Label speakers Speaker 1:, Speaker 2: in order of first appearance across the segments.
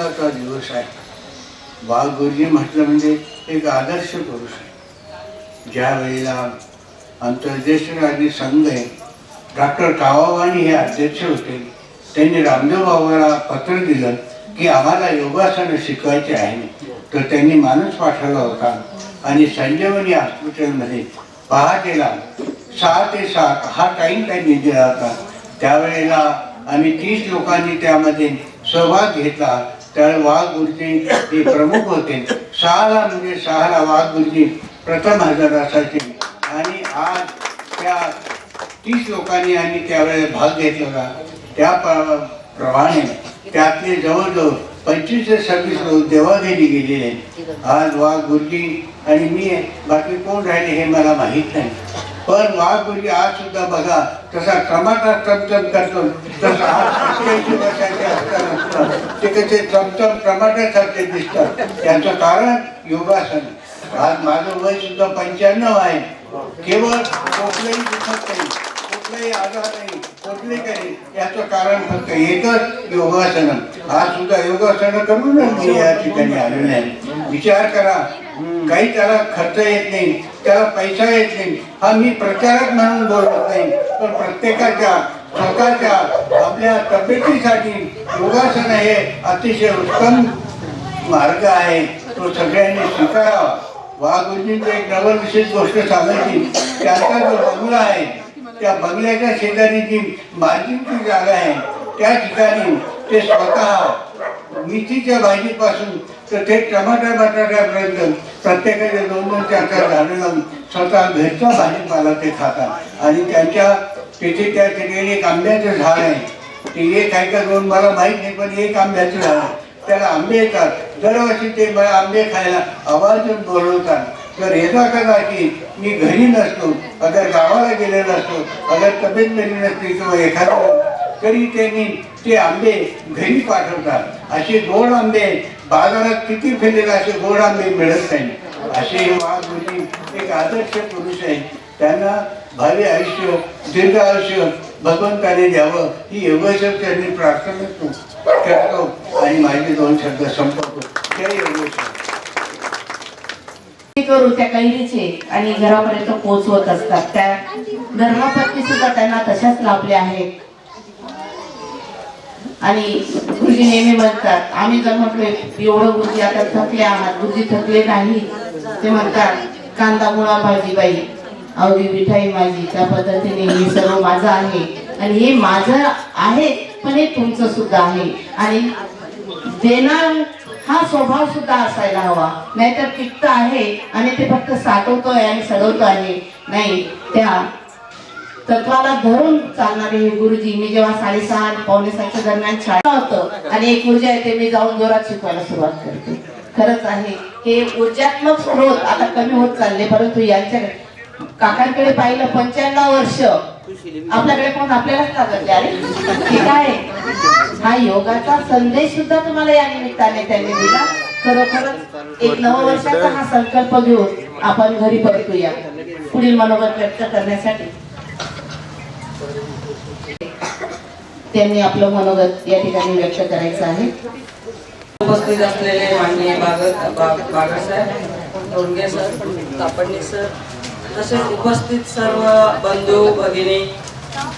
Speaker 1: आनंदाचा दिवस आहे. वाघ गुरुजी म्हटलं म्हणजे एक आदर्श पुरुष आहे. ज्या वेळेला आमचं ज्येष्ठ राजनीत संघ आहे, डॉक्टर कावावानी हे अध्यक्ष होते. त्यांनी रामदेव बाबाला पत्र दिलं की आम्हाला योगासनं शिकवायचे आहे. तर त्यांनी माणूस पाठवला होता आणि संजीवनी हॉस्पिटलमध्ये पहाटेला 6 ते 7 हा टाईम त्यांनी दिला होता. त्यावेळेला आम्ही 30 लोकांनी त्यामध्ये सहभाग घेतला. त्यावेळी वाघ गुरुजी हे प्रमुख होते. 6ला म्हणजे 6ला वाघ गुरुजी प्रथम हजर असायचे आणि आज त्या 30 लोकांनी आम्ही त्यावेळेला भाग घेतला. त्याप्रमाणे त्यातले जवळजवळ 25 ते 26 लोक देवाघरी गेलेले आहेत. आज वाघ गुरुजी आणि मी बाकी कोण राहिले हे मला माहीत नाही. पण वाघ गुरुजी आज सुद्धा बघा तसा टमाटा चमचम करतो, तसा आज 87 वर्षाचे असताना ते कसे चमचम टमाट्यासारखे दिसतात. त्याचं कारण योगासन. आज माझं वय सुद्धा 95 आहे. केवळ कुठलंही दुखत नाही, कुठलाही आजार नाही, कुठले काही. याचं कारण फक्त एकच, योगासन. आज सुद्धा योगासन करूनच मी या ठिकाणी आलेलो आहे. विचार करा, काही त्याला खर्च येत नाही, त्याला पैसा येत नाही. हा मी प्रचारक म्हणून बोलत नाही, पण प्रत्येकाच्या स्वतःच्या आपल्या तब्येतीसाठी योगासन हे अतिशय उत्तम मार्ग आहे. तो सगळ्यांनी स्वीकारावा. वाघ गुरुजींची एक नवल विशेष गोष्ट सांगायची. त्यांचा जो बंगला आहे, त्या बंगल्याच्या शेजारी जी मार्जिनची जागा आहे, त्या ठिकाणी ते स्वतः मेथीच्या भाजीपासून तर ते टमाटर बटाट्यापर्यंत प्रत्येकाचे 2-2, 4-4 झाडं लावून स्वतः घरचा भाजीपाला ते खातात. आणि त्यांच्या तिथे त्या ठिकाणी एक आंब्याचं झाड आहे. ते एक आहे का 2 मला माहीत नाही, पण एक आंब्याचं झाड आहे. त्याला आंबे येतात. दरवर्षी ते मला आंबे खायला आवर्जून बोलवतात. तर येता कदा की मी घरी नसतो, अगर गावाला गेलेलो असतो, अगर तब्येत बरी नसते किंवा एखादं, तरी त्यांनी ते आंबे घरी पाठवतात. असे गोड आंबे बाजारात किती फिरलेले असे गोड आंबे मिळत नाही. असे वाघ गुरुजी एक आदर्श पुरुष आहे. त्यांना भावी आयुष्य, दीर्घ आयुष्य भगवंताने द्यावं ही योगेश्वरांनी प्रार्थना करतो आणि माझे 2 शब्द संपवतो. जय योगेश्वर.
Speaker 2: करू त्या कैरीचे आणि घरापर्यंत पोहोचवत असतात. त्या धर्मपत्नी सुद्धा त्यांना तशाच लाभल्या आहेत. आणि गुरुजी नेहमी म्हणतात, आम्ही जर म्हटलो एवढं गुरुजी आता थकले आहात, गुरुजी थकले नाही. ते म्हणतात, कांदा मुळा भाजी बाई अवघी मिठाई माझी, त्या पद्धतीने हे सर्व माझं आहे आणि हे माझं आहे, पण हे तुमचं सुद्धा आहे. आणि देणार हा स्वभाव सुद्धा असायला हवा. नाहीतर पित्त आहे आणि ते फक्त साठवतोय आणि सडवतो आहे. नाही, त्या तत्वाला धरून चालणारे हे गुरुजी. मी जेव्हा 6:30 पावणे 7च्या दरम्यान शाळा होतं आणि एक ऊर्जा येते, मी जाऊन जोरात शिकवायला सुरुवात करते. खरंच आहे, हे ऊर्जात्मक स्रोत आता कमी होत चालले. परंतु यांच्या काकांकडे पाहिलं 95 वर्ष, आपल्याकडे पाहून आपल्यालाच लागत अरे हे काय. हा योगाचा संदेश सुद्धा तुम्हाला या निमित्ताने त्यांनी दिला. खरोखरच एक नववर्षाचा हा संकल्प घेऊन आपण घरी परतूया पुढील मनोगत व्यक्त करण्यासाठी. त्यांनी आपलं मनोगत या ठिकाणी व्यक्त करायचं आहे.
Speaker 3: उपस्थित असलेले माननीय बागडसाहेब, डोंगे सर, कापडणी सर, तसेच उपस्थित सर्व बंधू भगिनी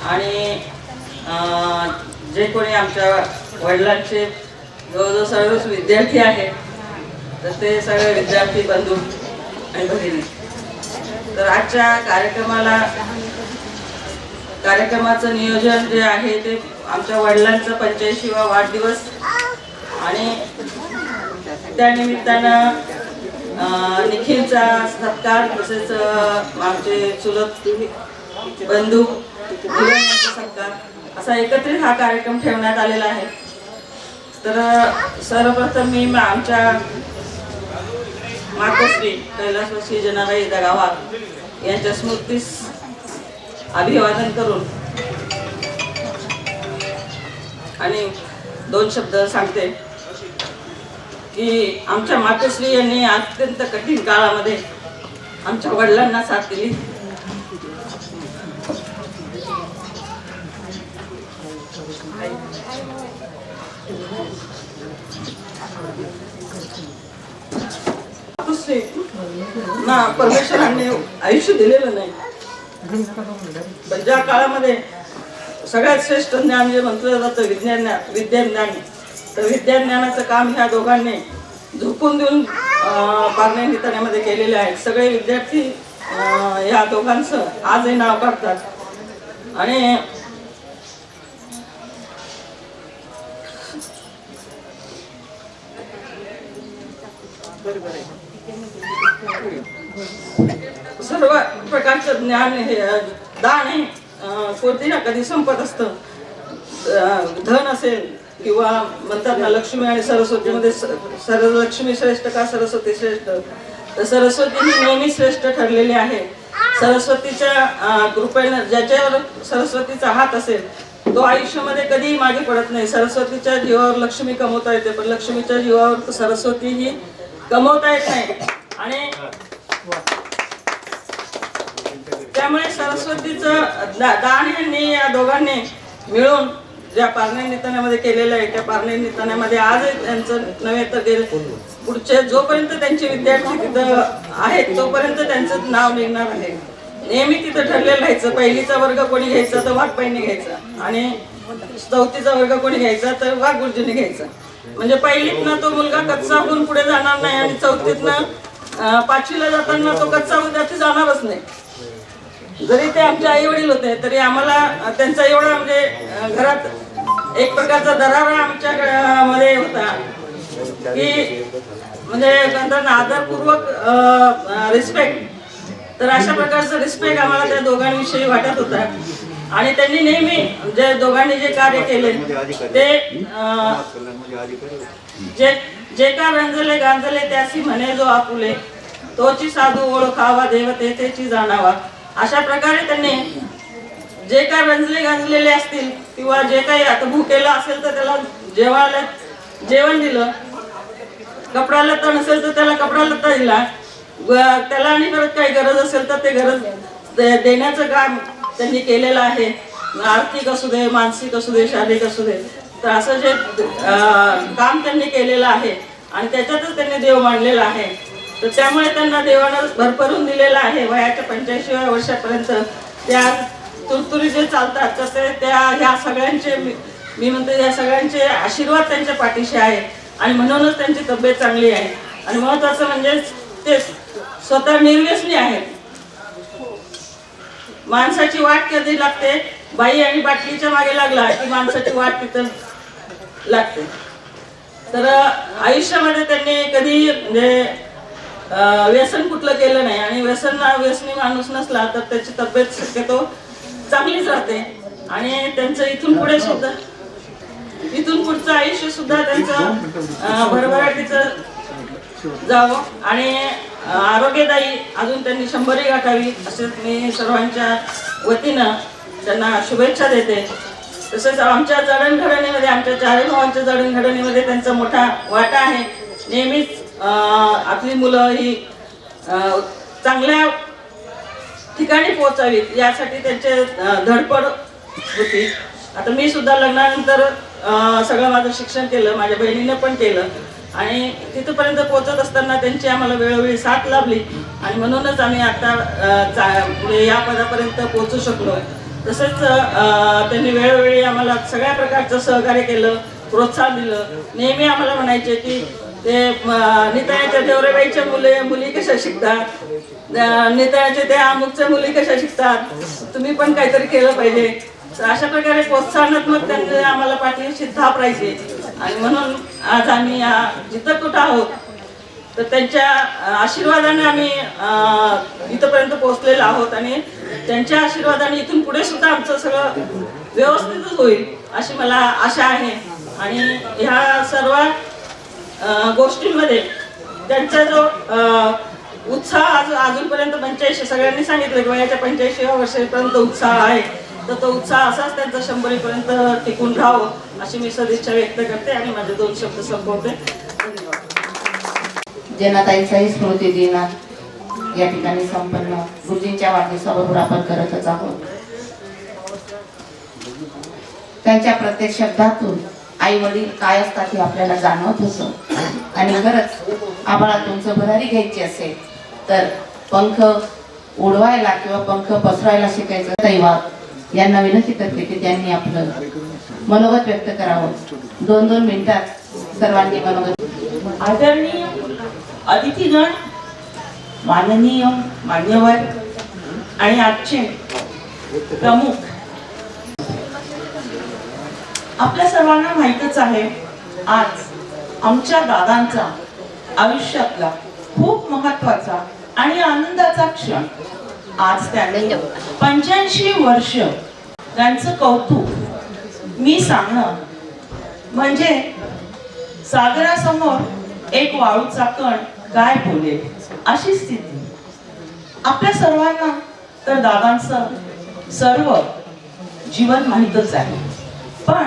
Speaker 3: आणि जे कोणी आमच्या वडिलांचे जवळजवळ सर्वच विद्यार्थी आहेत, तर ते सगळे विद्यार्थी बंधू आणि भगिनी. तर आजच्या कार्यक्रमाचं नियोजन जे आहे ते आमच्या वडिलांचा 85वा वाढदिवस आणि त्यानिमित्तानं निखिलचा सत्कार, तसेच आमचे चुलत बंधू यांचा सत्कार, असा एकत्रित हा कार्यक्रम ठेवण्यात आलेला आहे. तर सर्वप्रथम मी आमच्या मातोश्री कैलासवासी जनाबाई दगावार यांच्या स्मृतीस अभिवादन करून आणि 2 शब्द सांगते की आमच्या मातोश्री यांनी अत्यंत कठीण काळामध्ये आमच्या वडिलांना साथ दिली. ना परमेश्वरांनी आयुष्य दिलेलं नाही, पण ज्या काळामध्ये सगळ्यात श्रेष्ठ ज्ञान जे म्हटलं जातं विद्याज्ञान, तर विद्याज्ञानाचं काम ह्या दोघांनी झोकून देऊन पारणे नितण्यामध्ये केलेले आहेत. सगळे विद्यार्थी या दोघांचं आजही नाव काढतात. आणि सर्व प्रकारचं ज्ञान हे दान आहे, कोणती ना कधी संपत असतं. धन असेल किंवा म्हणतात ना लक्ष्मी आणि सरस्वतीमध्ये लक्ष्मी श्रेष्ठ का सरस्वती श्रेष्ठ, तर सरस्वती ही नेहमी श्रेष्ठ ठरलेली आहे. सरस्वतीच्या कृपेने ज्याच्यावर सरस्वतीचा हात असेल तो आयुष्यामध्ये कधीही मागे पडत नाही. सरस्वतीच्या जीवावर लक्ष्मी कमवता येते, पण लक्ष्मीच्या जीवावर सरस्वती ही कमवता येत नाही. आणि त्यामुळे सरस्वतीचं दान यांनी या दोघांनी मिळून ज्या पारणे नितण्यामध्ये केलेलं आहे, त्या पारणे नितण्यामध्ये आज त्यांचं नव्हे तर गेले पुढचे जोपर्यंत त्यांचे विद्यार्थी तिथं आहेत तोपर्यंत त्यांचं नाव निघणार आहे. नेहमी तिथं ठरलेलं राहायचं. पहिलीचा वर्ग कोणी घ्यायचा तर वाघबाईंनी घ्यायचा, आणि चौथीचा वर्ग कोणी घ्यायचा तर वाघ गुरुजींनी घ्यायचा. म्हणजे पहिलीतनं तो मुलगा कच्चा होऊन पुढे जाणार नाही, आणि चौथीतनं पाचवीला जाताना तो कच्चा विद्यार्थी जाणारच नाही. जरी ते आमचे आई वडील होते तरी आम्हाला त्यांचा एवढा म्हणजे घरात एक प्रकारचा दरारा आमच्या मध्ये होता की म्हणजे आदरपूर्वक रिस्पेक्ट. तर अशा प्रकारचा रिस्पेक्ट आम्हाला त्या दोघांविषयी वाटत होता. आणि त्यांनी नेहमी जे दोघांनी जे कार्य केले ते जे का रंजले गांजले त्यासी म्हणे जो आपुले, तोची साधू ओळखावा देव तेथेची जाणावा. अशा प्रकारे त्यांनी जे काय रंजले गांजलेले असतील किंवा जे काही आता भुकेला असेल तर त्याला जेवायला जेवण दिलं, कपडा लत्ता नसेल तर त्याला कपडा लत्ता दिला, त्याला आणि परत काही गरज असेल तर ते गरज देण्याचं काम त्यांनी केलेलं आहे. आर्थिक असू दे, मानसिक असू दे, शारीरिक असू दे, तर असं जे काम त्यांनी केलेलं आहे आणि त्याच्यातच त्यांनी देव मानलेला आहे. तर त्यामुळे त्यांना देवानं भरभरून दिलेलं आहे. वयाच्या 85व्या वर्षापर्यंत त्या तुरतुरी जे चालतात तर ते त्या ह्या सगळ्यांचे मी म्हणते या सगळ्यांचे आशीर्वाद त्यांच्या पाठीशी आहे, आणि म्हणूनच त्यांची तब्येत चांगली आहे. आणि महत्त्वाचं म्हणजे ते स्वतः निर्व्यसनी आहेत. माणसाची वाट कधी लागते, बाई आणि बाटलीच्या मागे लागला की माणसाची वाट तिथं लागते. तर आयुष्यामध्ये त्यांनी कधी म्हणजे व्यसन कुठलं केलं नाही, आणि व्यसनी माणूस नसला तर त्याची तब्येत शक्यतो चांगलीच राहते. आणि त्यांचं इथून पुढचं आयुष्य सुद्धा त्यांचं भरभराटीचं जावं आणि आरोग्यदायी अजून त्यांनी 100ही गाठावी असे मी सर्वांच्या वतीनं त्यांना शुभेच्छा देते. तसेच आमच्या जडणघडणीमध्ये, आमच्या चारही भावांच्या जडणघडणीमध्ये त्यांचा मोठा वाटा आहे. नेहमीच आपली मुलं ही चांगल्या ठिकाणी पोहोचावीत यासाठी त्यांचे धडपड होती. आता मी सुद्धा लग्नानंतर सगळं माझं शिक्षण केलं, माझ्या बहिणीने पण केलं, आणि तिथपर्यंत पोहोचत असताना त्यांची आम्हाला वेळोवेळी साथ लाभली, आणि म्हणूनच आम्ही आता या पदापर्यंत पोहोचू शकलो. तसेच त्यांनी वेळोवेळी आम्हाला सगळ्या प्रकारचं सहकार्य केलं, प्रोत्साहन दिलं. नेहमी आम्हाला म्हणायचे की ते नितळ्याच्या देवरेबाईच्या मुली कशा शिकतात, नितळ्याच्या त्या अमुकच्या मुली कशा शिकतात, तुम्ही पण काहीतरी केलं पाहिजे. तर अशा प्रकारे प्रोत्साहनात्मक त्यांनी आम्हाला पाठीशी थाप राहायचे. आणि म्हणून आज आम्ही जिथं कुठं आहोत तर त्यांच्या आशीर्वादाने आम्ही इथंपर्यंत पोहोचलेलो आहोत, आणि त्यांच्या आशीर्वादाने इथून पुढे सुद्धा आमचं सगळं व्यवस्थितच होईल अशी मला आशा आहे. आणि ह्या सर्व गोष्टींमध्ये त्यांचा जो उत्साह अजूनपर्यंत 85 सगळ्यांनी सांगितलं की वयाच्या 85व्या वर्षापर्यंत उत्साह आहे, तर तो उत्साह असाच त्यांचा 100पर्यंत टिकून राहावं अशी मी सदिच्छा व्यक्त करते आणि माझे 2 शब्द संपवते. धन्यवाद.
Speaker 2: जनाताईचाही स्मृती दिन या ठिकाणी संपन्न गुरुजींच्या वाढदिवसाबरोबर आपण करतच आहोत. त्यांच्या प्रत्येक शब्दातून आई वडील काय असतात हे आपल्याला जाणवत होतं. आणि खरंच आम्हाला तुमचं भरारी घ्यायची असेल तर पंख उडवायला किंवा पंख पसरायला शिकायचं. दैवात यांना विनंती करते की त्यांनी आपलं मनोगत व्यक्त करावं. 2-2 मिनिटात सर्वांनी मनोगत.
Speaker 4: आदरणीय अतिथीगण, माननीय मान्यवर आणि आजचे प्रमुख, आपल्या सर्वांना माहीतच आहे आज आमच्या दादांचा आयुष्यातला खूप महत्वाचा आणि आनंदाचा क्षण. आज त्यांनी 85 वर्ष त्यांचं कौतुक मी सांगणं म्हणजे सागरासमोर एक वाळूचा कण काय बोलेल अशी स्थिती. आपल्या सर्वांना तर दादांचं सर्व जीवन माहीतच आहे, पण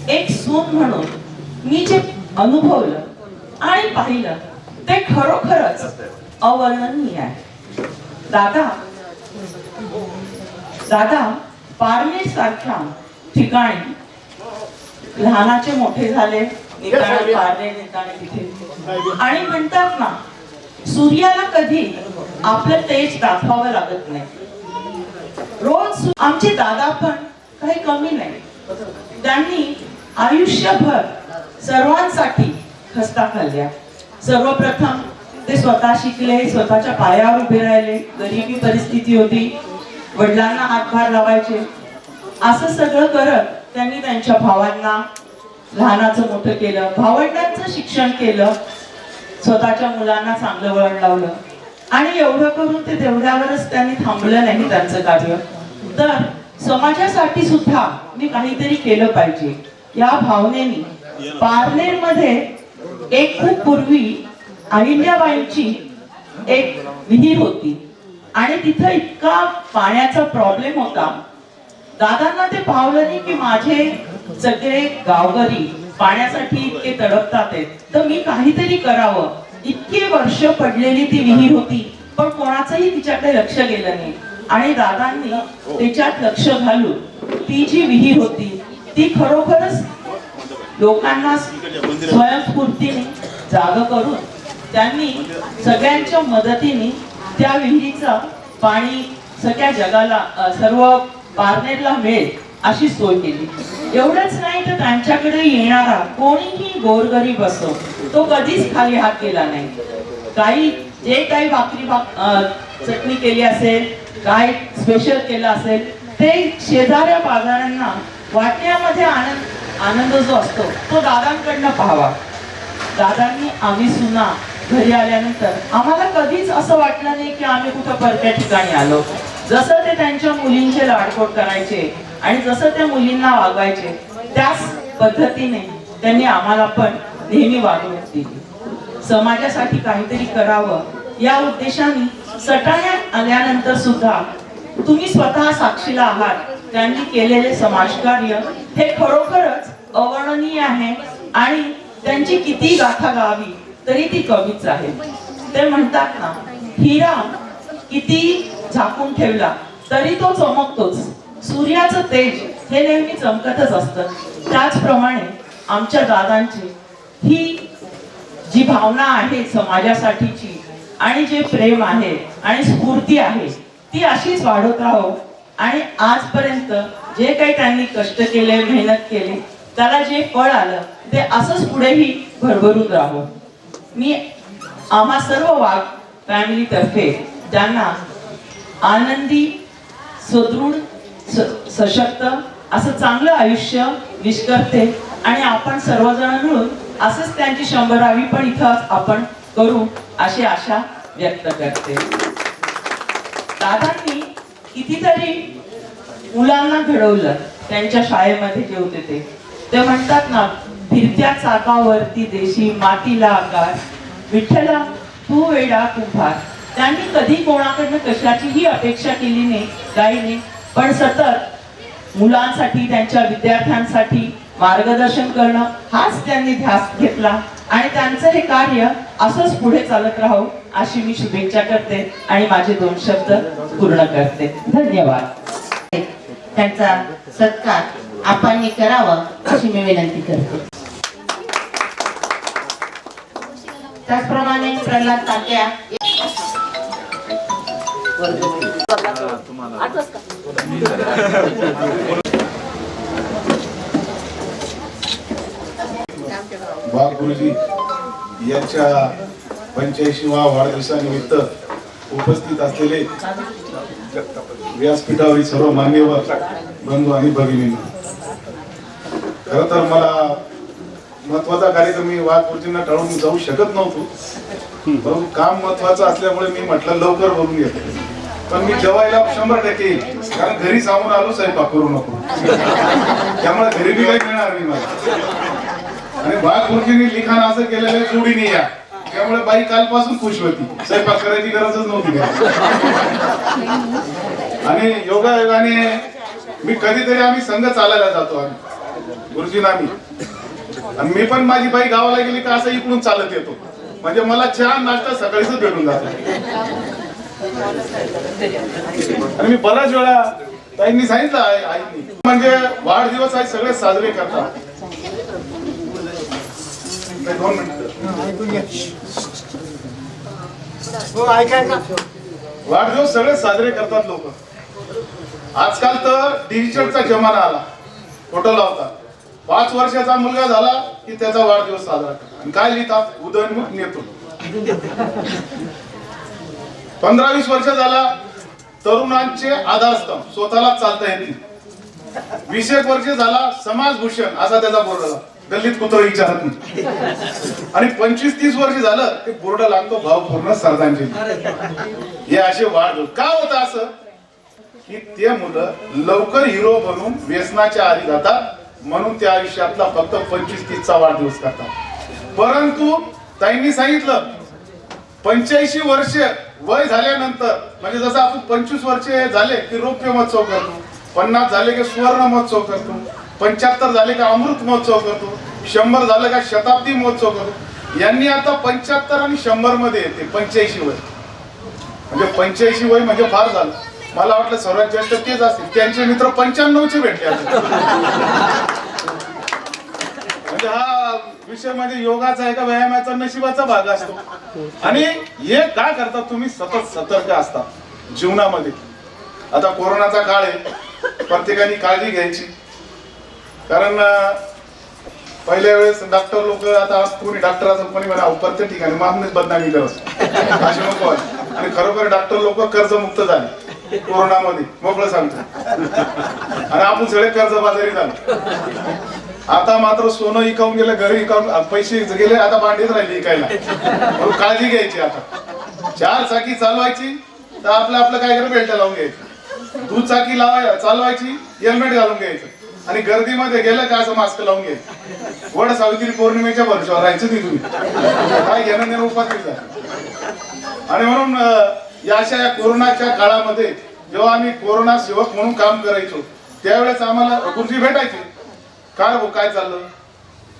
Speaker 4: एक सून म्हणून मी जे अनुभवलं आणि पाहिलं ते खरोखरच अवर्णनीय आहे. दादा पारनेर सारख्या ठिकाणी लहानाचे मोठे झाले, निकाणे पारनेर निकाणे तिथे. आणि म्हणतात ना, सूर्याला कधी आपलं तेज दाखवावं लागत नाही. रोज आमचे दादा पण काही कमी नाही. त्यांनी आयुष्यभर सर्वांसाठी खस्ता खाल्ल्या. सर्वप्रथम ते स्वतः शिकले, स्वतःच्या पायावर उभे राहिले. गरिबी परिस्थिती होती, वडिलांना हातभार लावायचे. असं सगळं करत त्यांनी त्यांच्या भावांना लहानाचं मोठं केलं, भावंडांचं शिक्षण केलं, स्वतःच्या मुलांना चांगलं वळण लावलं. आणि एवढं करून ते तेवढ्यावरच त्यांनी थांबलं नाही त्यांचं कार्य. तर समाजासाठी सुद्धा मी काहीतरी केलं पाहिजे या भावनेने पारनेर मध्ये एक खूप पूर्वी अहिल्याबाईंची एक विहीर होती आणि तिथं इतका पाण्याचा प्रॉब्लेम होता. दादांना ते पावलं नाही की माझे सगळे गावकरी पाण्यासाठी इतके तडपतात आहेत, तर मी काहीतरी करावं. इतके वर्ष पडलेली ती विहीर होती, पण कोणाचंही तिच्याकडे लक्ष गेलं नाही. आणि दादांनी त्याच्यात लक्ष घालून ती जी विहीर होती ती खरोखरच लोकांना स्वयंस्फूर्तीने जाग करून त्यांनी सगळ्यांच्या मदतीने त्या विहिरीचं पाणी सगळ्या जगाला, सर्व पारनेरला मिळेल अशी सोय केली. एवढंच नाही तर त्यांच्याकडे येणारा कोणीही गोरगरीब असो तो कधीच खाली हात केला नाही. काही जे काही भाकरी चटणी केली असेल, काय स्पेशल केलं असेल, ते शेजाऱ्या बाजारांना वाटण्यामध्ये आनंद जो असतो तो दादांकडनं पाहावा. दादांनी आम्ही सुना घरी आल्यानंतर आम्हाला कधीच असं वाटलं नाही की आम्ही कुठं परक्या ठिकाणी आलो. जसं ते त्यांच्या मुलींचे लाडकोड करायचे आणि जसं त्या मुलींना वागवायचे त्याच पद्धतीने त्यांनी आम्हाला पण नेहमी वागणूक दिली. समाजासाठी काहीतरी करावं या उद्देशाने सटाण्यात आल्यानंतर सुद्धा तुम्ही स्वतः साक्षीला आहात. त्यांनी केलेले समाजकार्य हे खरोखरच अवर्णनीय आहे आणि त्यांची किती गाथा गावी तरी ती कमीच आहे. ते म्हणतात ना, हिरा किती झाकून ठेवला तरी तो चमकतोच. सूर्याचं तेज हे नेहमी चमकतच असतं. त्याचप्रमाणे आमच्या दादांची ही जी भावना आहे समाजासाठीची आणि जे प्रेम आहे आणि स्फूर्ती आहे ती अशीच वाढत राहो. आणि आजपर्यंत जे काही त्यांनी कष्ट केले, मेहनत केली, त्याला जे फळ आलं ते असंच पुढेही भरभरून राहो. मी आम्हा सर्व वाघ फॅमिली तर्फे त्यांना आनंदी, सुदृढ, सशक्त असं चांगलं आयुष्य विश करते. आणि आपण सर्वजण मिळून असंच त्यांची 100वी पण इथं आपण करू अशी आशा व्यक्त करते. दादांनी कितीतरी मुलांना घडवलं त्यांच्या शाळेमध्ये जे होते ते म्हणतात ना, फिरत्या चाकावरती देशी मातीला आकार, विठ्ठला तू वेडा कुंभार. त्यांनी कधी कोणाकडनं कशाचीही अपेक्षा केली नाही, काही नाही, पण सतत मुलांसाठी, त्यांच्या विद्यार्थ्यांसाठी मार्गदर्शन करणं हाच त्यांनी ध्यास घेतला. आणि त्यांचं हे कार्य असंच पुढे चालत राहो अशी मी शुभेच्छा करते आणि माझे 2 शब्द पूर्ण करते. धन्यवाद.
Speaker 2: त्यांचा सत्कार आपण करावं अशी मी विनंती करते. त्याचप्रमाणे प्रल्हाद तात्या
Speaker 5: वाघ गुरुजी यांच्या 85वा वाढदिवसानिमित्त उपस्थित असलेले व्यासपीठावरील सर्व मान्यवर बंधू आणि भगिनींनो, खरं तर मला महत्वाचा कार्यक्रम मी वाघ गुरुजींना टाळून जाऊ शकत नव्हतो, परंतु काम महत्वाचं असल्यामुळे मी म्हटलं लवकर बोलून घेतो. पण मी जेवायला 100% येईल, कारण घरी सांगून आलो स्वयंपाक करू नको, त्यामुळे घरी बी काही मिळणार नाही मला. आणि वाघ गुरुजींनी लिखाण असं केलेलं जोडीने या, त्यामुळे बाई कालपासून खुश होती, स्वयंपाक करायची गरजच नव्हती. आणि योगायोगाने मी कधीतरी आम्ही संघ चालायला जातो, आम्ही गुरुजींना आणि मी पण माझी बाई गावाला गेली तर असं इकडून चालत येतो, म्हणजे मला चहा नाश्ता सकाळीच भेटून जातो. आणि मी बऱ्याच वेळा ताईंनी सांगितलं आईनी, म्हणजे वाढदिवस आज सगळे साजरे करतात. 2 वाढदिवस सगळे साजरे करतात लोक. आजकाल तर डिजिटलचा जमाना आला, फोटो लावतात. 5 वर्षाचा मुलगा झाला की त्याचा वाढदिवस साजरा करतात. आणि काय लिहितात? उदयनमुख नेतो. 15-20 वर्ष झाला, तरुणांचे आधारस्तंभ, स्वतःला चालता येत नाही. 20 वर्ष झाला, समाजभूषण असा त्याचा बोर्ड झाला, गल्लीत कुत्र विचारत नाही. आणि 25-30 वर्ष झालं ते बोर्ड लागतो भावपूर्ण श्रद्धांजली. हे असे वाढदिवस का होतं? असं की ते मुलं लवकर हिरो बनून व्यसनाच्या आधी जातात, म्हणून त्या आयुष्यातला फक्त 25-30चा वाढदिवस करतात. परंतु ताईंनी सांगितलं 85 वर्ष वय झाल्यानंतर, म्हणजे जसं आपण 25 वर्ष झाले की रौप्य महोत्सव करतो, 50 झाले की सुवर्ण महोत्सव करतो, 75 झाले का अमृत महोत्सव करतो, 100 झालं का शताब्दी महोत्सव करतो. यांनी आता 75 आणि 100 मध्ये येते 85 वय, म्हणजे 85 वय म्हणजे फार झालं. मला वाटलं सर्वात जास्त तेच असतील, त्यांचे मित्र 95चे भेटले असतील. म्हणजे हा विषय म्हणजे योगाचा आहे का व्यायामाचा, नशिबाचा भाग असतो. आणि हे काय करतात तुम्ही? सतत सतर्क असता जीवनामध्ये. आता कोरोनाचा काळ आहे, प्रत्येकाने काळजी घ्यायची, कारण पहिल्या वेळेस डॉक्टर लोक, आता कोणी डॉक्टर असं कोणी म्हणा प्रत्येक ठिकाणी मागणीच बदनामी करत असे नको. आणि खरोखर डॉक्टर लोक कर्जमुक्त झाले कोरोनामध्ये, मोकळं सांगतो. आणि आपण सगळे कर्जबाजारी झालो. आता मात्र सोनं इकावून गेलं, घरी इकावून पैसे गेले, आता भांडीच राहिली इकायला. म्हणून काळजी घ्यायची. आता 4 चाकी चालवायची तर आपलं काय करायचं? बेल्ट लावून घ्यायचं. 2 चाकी चालवायची, हेल्मेट घालून घ्यायचं. आणि गर्दीमध्ये गेलं का असं मास्क लावून घ्यायचं. वड सावित्री पौर्णिमेच्या भरोशावर राहायचं नाही तुम्ही, काय घेणं देणं उपास. आणि म्हणून या अशा कोरोनाच्या काळामध्ये जेव्हा आम्ही कोरोना सेवक म्हणून काम करायचो, त्यावेळेस आम्हाला गुरुजी भेटायचे. काय हो, काय चाललं?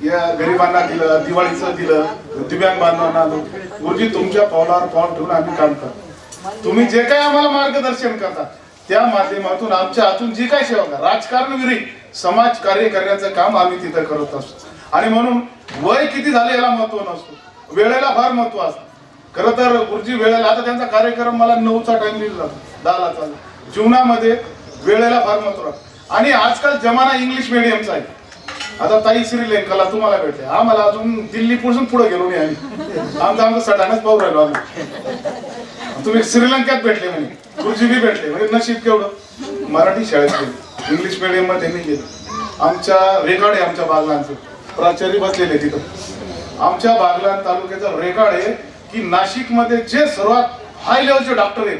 Speaker 5: या गरिबांना दिलं, दिवाळीचं दिलं, दिव्यांग बांधवांना आलो. गुरुजी तुमच्या पावलावर पाऊल ठेवून आम्ही काम करतो. तुम्ही जे काही आम्हाला मार्गदर्शन करता त्या माध्यमातून आमच्या हातून जी काही सेवा करा, राजकारण विरहित समाज कार्य करण्याचं काम आम्ही तिथं करत असतो. आणि म्हणून वय किती झालं याला महत्व नसतो, वेळेला फार महत्व असतं. खरं तर गुरुजी वेळेला, आता त्यांचा कार्यक्रम मला 9चा टाइम दिला जातो, 10ला चालू. जीवनामध्ये वेळेला फार महत्व. आणि आजकाल जमाना इंग्लिश मिडियमचा आहे. आता ताई श्रीलंकाला तुम्हाला भेटले, आम्हाला अजून दिल्ली पासून पुढे गेलो नाही आम्ही. आमचं सटाणच पाहू राहिलो आम्ही. तुम्ही श्रीलंकेत भेटले म्हणे, गुरुजी बी भेटले, म्हणजे नशीब केवढं. मराठी शाळेत गेले, इंग्लिश मिडियम मध्ये नाही गेले. आमच्या रेकॉर्ड आहे, आमच्या बागलांचं प्राचार्य बसलेले तिथं. आमच्या बागलान तालुक्याचं रेकॉर्ड आहे की नाशिक मध्ये जे सर्वात हाय लेवलचे डॉक्टर आहेत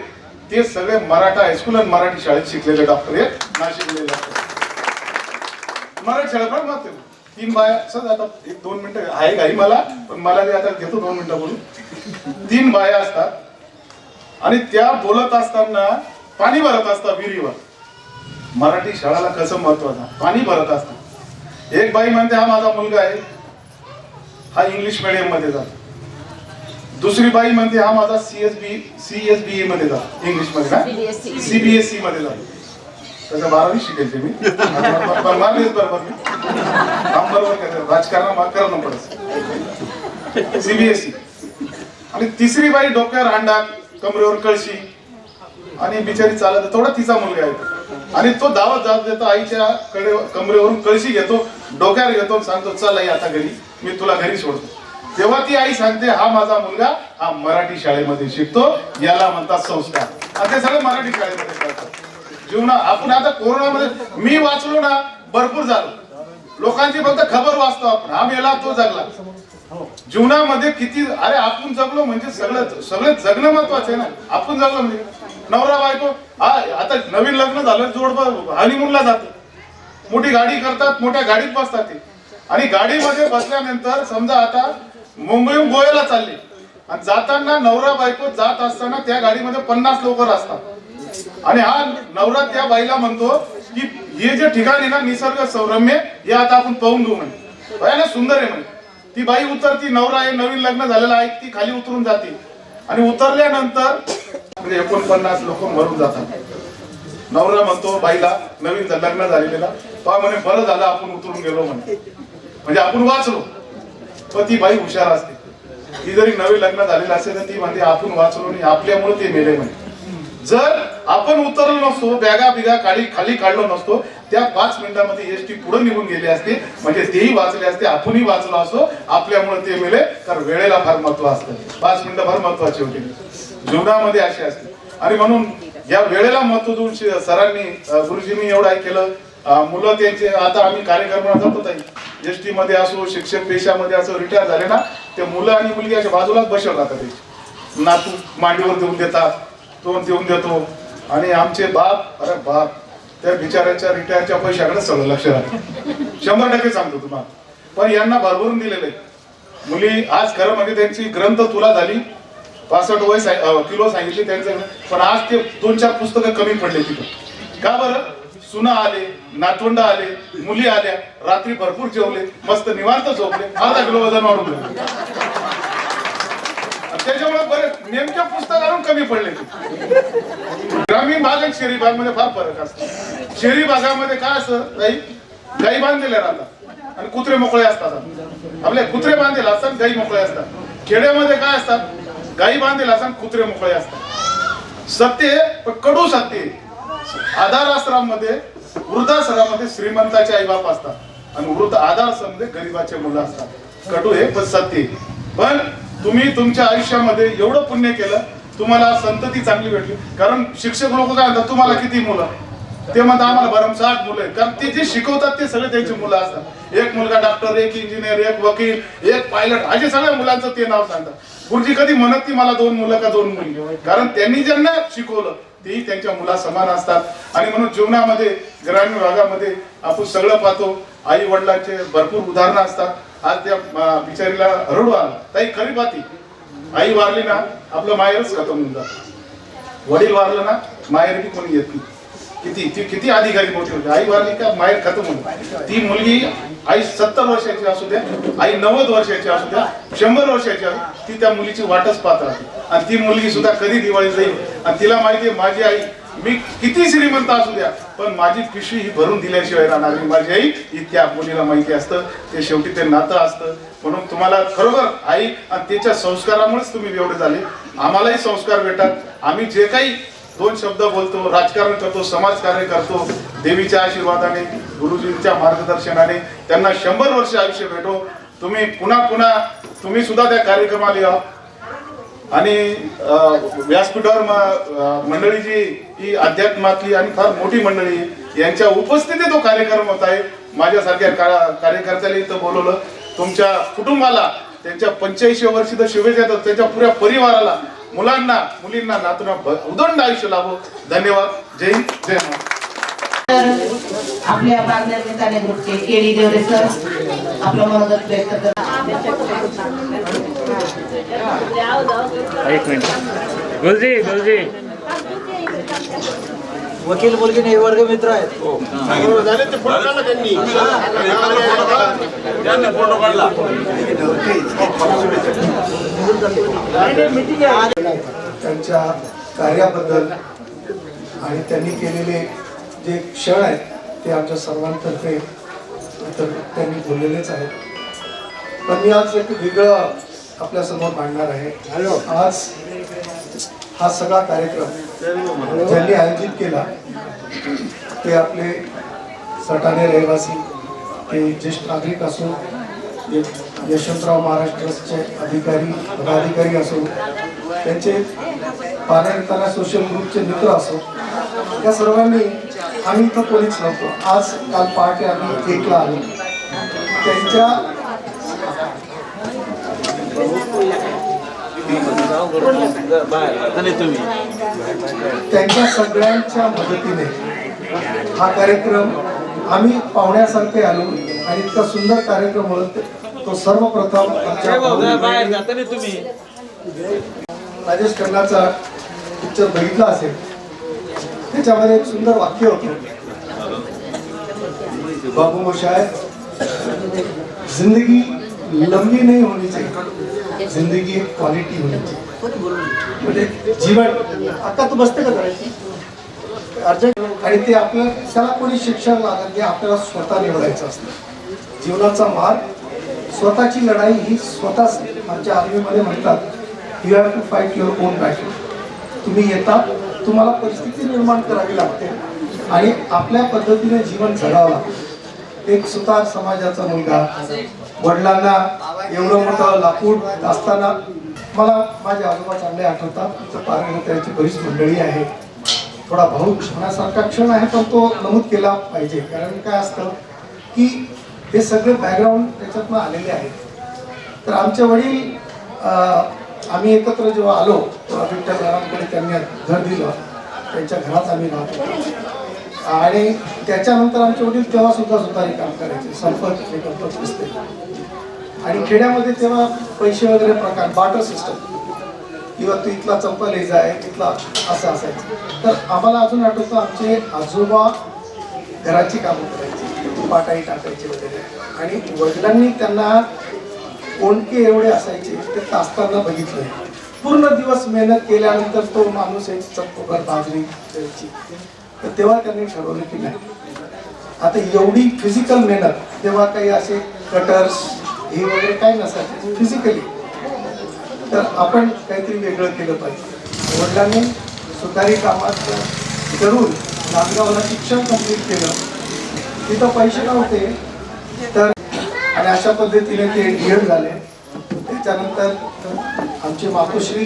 Speaker 5: ते सगळे मराठा हायस्कूल आणि मराठी शाळेत शिकलेले डॉक्टर आहेत नाशिकमध्ये. मराठी शाळेत पण मग 3 बाया, सर आता 1-2 मिनिटं आहे घाई मला, पण मला आता घेतो 2 मिनिटं बोलून. 3 बाया असतात आणि त्या बोलत असताना पाणी भरत असतात विहिरीवर. मराठी शाळेला कसं महत्वाचं, पाणी भरत असतात. एक बाई म्हणते हा माझा मुलगा आहे, हा इंग्लिश मिडियम मध्ये जातो. दुसरी बाई म्हणते हा माझा CSBE मध्ये जातो, इंग्लिश मध्ये का CBSE मध्ये जातो. त्याचं 12वी शिकायचे मी पण मारलीच बरोबर मी काम बरोबर करायचं राजकारण करणं पडत CBSE. आणि तिसरी बाई डोक्यावर हांडा कमरेवर कळशी आणि बिचारी चालत थोडा तिचा मुलगा आहे आणि तो धावत जात देतो आईच्या कडे कमरेवरून कळशी घेतो डोक्यावर घेतो सांगतो चल आई आता घरी मी तुला घरी सोडतो. तेव्हा ती आई सांगते हा माझा मुलगा हा मराठी शाळेमध्ये शिकतो याला म्हणतात संस्कार. आणि ते सगळं मराठी शाळेमध्ये करतात जीवना. आपण आता कोरोनामध्ये मी वाचलो ना भरपूर झालो लोकांची फक्त खबर वाचतो आपण हा मेला तो जगला. जीवनामध्ये किती अरे आपण जगलो म्हणजे सगळं जगणं महत्वाचं आहे ना. आपण जगलो म्हणजे नवरा बायको आता नवीन लग्न झालं जोड हनीमूनला जाते मोठी गाडी करतात मोठ्या गाडीत बसतात ते आणि गाडीमध्ये बसल्यानंतर समजा आता मुंबईहून गोव्याला चालले आणि जाताना नवरा बायको जात असताना त्या गाडीमध्ये 50 लोक असतात आणि हा नवरा त्या बाईला म्हणतो की हे जे ठिकाणी ना निसर्ग सौरम्य हे आता आपण पाहून घेऊ म्हणे भयानक सुंदर आहे म्हणे. ती बाई उतरती नवरा आहे नवीन लग्न झालेला आहे ती खाली उतरून जाते आणि उतरल्यानंतर म्हणजे 49 लोक मरून जातात. नवरा म्हणतो बाईला नवीन लग्न झालेला पहा म्हणे बरं झालं आपण उतरून गेलो म्हणे म्हणजे आपण वाचलो. पण ती बाई हुशार असते ती जरी नवीन लग्न झालेलं असेल तर ती म्हणते आपण वाचलो आणि आपल्यामुळे ते मेले म्हणे. जर आपण उतरलो नसतो बॅगा बिगा खाली काढलो नसतो त्या 5 मिनिटांमध्ये एसटी पुढे निघून गेली असते म्हणजे तेही वाचले असते आपणही वाचलो असतो आपल्यामुळे ते मेले. कारण वेळेला फार महत्व असतं 5 मिनिटं फार महत्वाची होती जीवनामध्ये अशी असते. आणि म्हणून या वेळेला महत्व देऊन सरांनी गुरुजींनी एवढं केलं. मुलं त्यांचे आता आम्ही कार्यक्रमाला जातो ताई एसटी मध्ये असो शिक्षक पेशामध्ये असो रिटायर झाले ना ते मुलं आणि मुलगी अशा बाजूलाच बसवलं जातात ते नातू मांडीवर देऊन देतात तो देऊन देतो आणि आमचे बाप अरे बाप त्या बिचाऱ्याच्या रिटायरच्या पैशाकडे सगळं लक्ष राहतं 100% सांगतो तुम्हाला. पण यांना भरभरून दिलेलं आहे मुली आज खरं म्हणजे त्यांची ग्रंथ तुला झाली 65 किलो सांगितले त्यांचं पण आज ते 2-4 पुस्तकं कमी पडले तिथं. का बरं सुना आले नातवंड आले मुली आल्या रात्री भरपूर जेवले मस्त निवांत झोपले 10 किलो वजन वाढून गेले. त्याच्यामुळे बरेच नेमक्या पुस्तकावरून कमी पडले. ग्रामीण भाग आणि शहरी भाग मध्ये फार फरक असतो. शहरी भागामध्ये काय असतं गाई बांधलेल्या राहतात आणि कुत्रे मोकळे असतात. आपले कुत्रे बांधलेले असतात गाई मोकळे असतात. खेड्यामध्ये काय असतात गाई बांधलेले असतात कुत्रे मोकळे असतात. सत्य पण कडू सत्य. आधार आश्रमामध्ये वृद्धाश्रमामध्ये श्रीमंताचे आई बाप असतात आणि वृद्ध आधार आश्रमामध्ये गरीबाचे मुलं असतात. कडू हे पण सत्य. पण तुम्ही तुमच्या आयुष्यामध्ये एवढं पुण्य केलं तुम्हाला संतती चांगली भेटली. कारण शिक्षक लोक काय म्हणतात तुम्हाला किती मुलं ते म्हणतात आम्हाला भरमसाठ मुलं आहेत. कारण ते जे शिकवतात ते सगळे त्यांची मुलं असतात. एक मुलगा डॉक्टर एक इंजिनियर एक वकील एक पायलट असे सगळ्या मुलांचं ते नाव सांगतात. गुरुजी कधी म्हणत ती मला 2 मुलं का 2 मुली कारण त्यांनी ज्यांना शिकवलं तेही त्यांच्या मुला समान असतात. आणि म्हणून जीवनामध्ये ग्रामीण भागामध्ये आपण सगळं पाहतो आई वडिलांचे भरपूर उदाहरणं असतात. आज त्या बिचारीला रडू आला ताई खरी पाती आई वारली ना आपलं माहेरच खतम होऊन जातं. वडील वारलं ना माहेर बी कोणी येत नाही. किती अधिकारी मोठी होते आई वारली का माहेर खतम होऊन. ती मुलगी आई 70 वर्षाची असू द्या आई 90 वर्षाची असू द्या 100 वर्षाची असू ती त्या मुलीची वाटच पाहत राहते. आणि ती मुलगी सुद्धा कधी दिवाळी जाईल आणि तिला माहिती आहे माझी आई मी किती श्रीमंत असू द्या पण माझी पिशवी ही भरून दिल्याशिवाय राहणार नाही माझी आई ही त्या मुलीला माहिती असतं. ते शेवटी ते नातं असतं. म्हणून तुम्हाला खरोखर आई आणि त्याच्या संस्कारामुळेच तुम्ही एवढे झाले. आम्हालाही संस्कार भेटतात. आम्ही जे काही 2 शब्द बोलतो राजकारण करतो समाजकार्य करतो देवीच्या आशीर्वादाने गुरुजींच्या मार्गदर्शनाने त्यांना 100 वर्ष आयुष्य भेटो. तुम्ही पुन्हा तुम्ही सुद्धा त्या कार्यक्रमाला या आणि व्यासपीठावर मंडळी जी ही अध्यात्मातली आणि फार मोठी मंडळी यांच्या उपस्थितीत तो कार्यक्रम होत आहे. माझ्यासारख्या कार्यकर्त्याला इथं बोलवलं. तुमच्या कुटुंबाला त्यांच्या 85 वर्षीचा शुभेच्छा देतात. त्यांच्या पुऱ्या परिवाराला मुलांना मुलींना नातूंना उदंड आयुष्य लाभो. धन्यवाद. जय हिंद जय महाराष्ट्र.
Speaker 2: तर आपल्या बांधण्या नेताने ग्रुपचे केडी देवरे सर आपलं मनोगत व्यक्त करतात.
Speaker 6: एक मिनिट गुलजी
Speaker 7: वकील मुलगी नाही वर्ग मित्र आहेत.
Speaker 8: त्यांच्या कार्याबद्दल आणि त्यांनी केलेले जे क्षण आहेत ते आमच्या सर्वांतर्फे तर त्यांनी बोललेलेच आहेत. पण मी आज एक वेगळं आपल्यासमोर मांडणार आहे. आज हा सगळा कार्यक्रम ज्यांनी आयोजित केला ते आपले सटाणे रहिवासी, ते ज्येष्ठ नागरिक असो, यशवंतराव महाराज ट्रस्टचे अधिकारी पदाधिकारी असो, त्यांचे पारनेर सोशल ग्रुपचे मित्र असो, या सर्वांनी आम्ही इथं कोणीच नव्हतो. आज काल पहाटे आम्ही 1ला आलो. त्यांच्या सगळ्यांच्या मदतीने हा कार्यक्रम आम्ही पाहुण्यासारखे आलो आणि इतका सुंदर कार्यक्रम होत. तो सर्वप्रथम राजेश खन्नाचा पिक्चर बघितला असेल, त्याच्यामध्ये एक सुंदर वाक्य होतं, बाबू मोशाय, जिंदगी लंबी नहीं होनी चाहिए, जिंदगी एक क्वालिटी होनी चाहिए. म्हणजे जीवन आता तू बसते का करायची अर्जंट, आणि ते आपल्याला त्याला कोणी शिक्षण लागत नाही, आपल्याला स्वतः निवडायचं असतं जीवनाचा मार्ग. स्वतःची लढाई ही स्वतःच. आमच्या आर्मीमध्ये म्हणतात you have to fight your own battle. तुम्ही येतात, तुम्हाला परिस्थिती निर्माण करावी लागते आणि आपल्या पद्धतीने जीवन जगावं लागतं. एक सुतार समाजाचा मुलगा, वडिलांना एवढं मोठं लाकूड असताना, मला माझे आजोबा चांगले आठवतात. तिथं पारनेरची बरीच मंडळी आहे. थोडा भाऊक होण्यासारखा क्षण आहे, पण तो नमूद केला पाहिजे. कारण काय असतं की हे सगळे बॅकग्राऊंड त्याच्यातनं आलेले आहेत. तर आमचे वडील, आम्ही एकत्र जेव्हा आलो तेव्हा विठ्ठलरावांकडे त्यांनी घर दिलं. त्यांच्या घरात आम्ही राहतो आणि त्याच्यानंतर आमचे वडील तेव्हा सुद्धा सुतारी काम करायचे, संपर्क असते. आणि खेड्यामध्ये तेव्हा पैसे वगैरे प्रकार, बाटर सिस्टम, किंवा तू इथला चंपल जाय, इथला असं असायचं. तर आम्हाला अजून आठवतं आमचे आजोबा घराची कामं करायची, पाटाई टाकायचे वगैरे. आणि वडिलांनी त्यांना कोणके एवढे असायचे ते तासताना बघितलं. पूर्ण दिवस मेहनत केल्यानंतर तो माणूस एक चक्कोभर बाजरी द्यायची. तर तेव्हा त्यांनी ठरवलं की नाही, आता एवढी फिजिकल मेहनत, तेव्हा काही असे कटर्स हे वगैरे काही नसायचे फिजिकली, तर आपण काहीतरी वेगळं केलं पाहिजे. वडिलांनी सुतारी कामात करून नांदगावला शिक्षण कंप्लीट केलं. तिथं पैसे नव्हते, तर आणि अशा पद्धतीने ते DED झाले. त्याच्यानंतर आमचे मातोश्री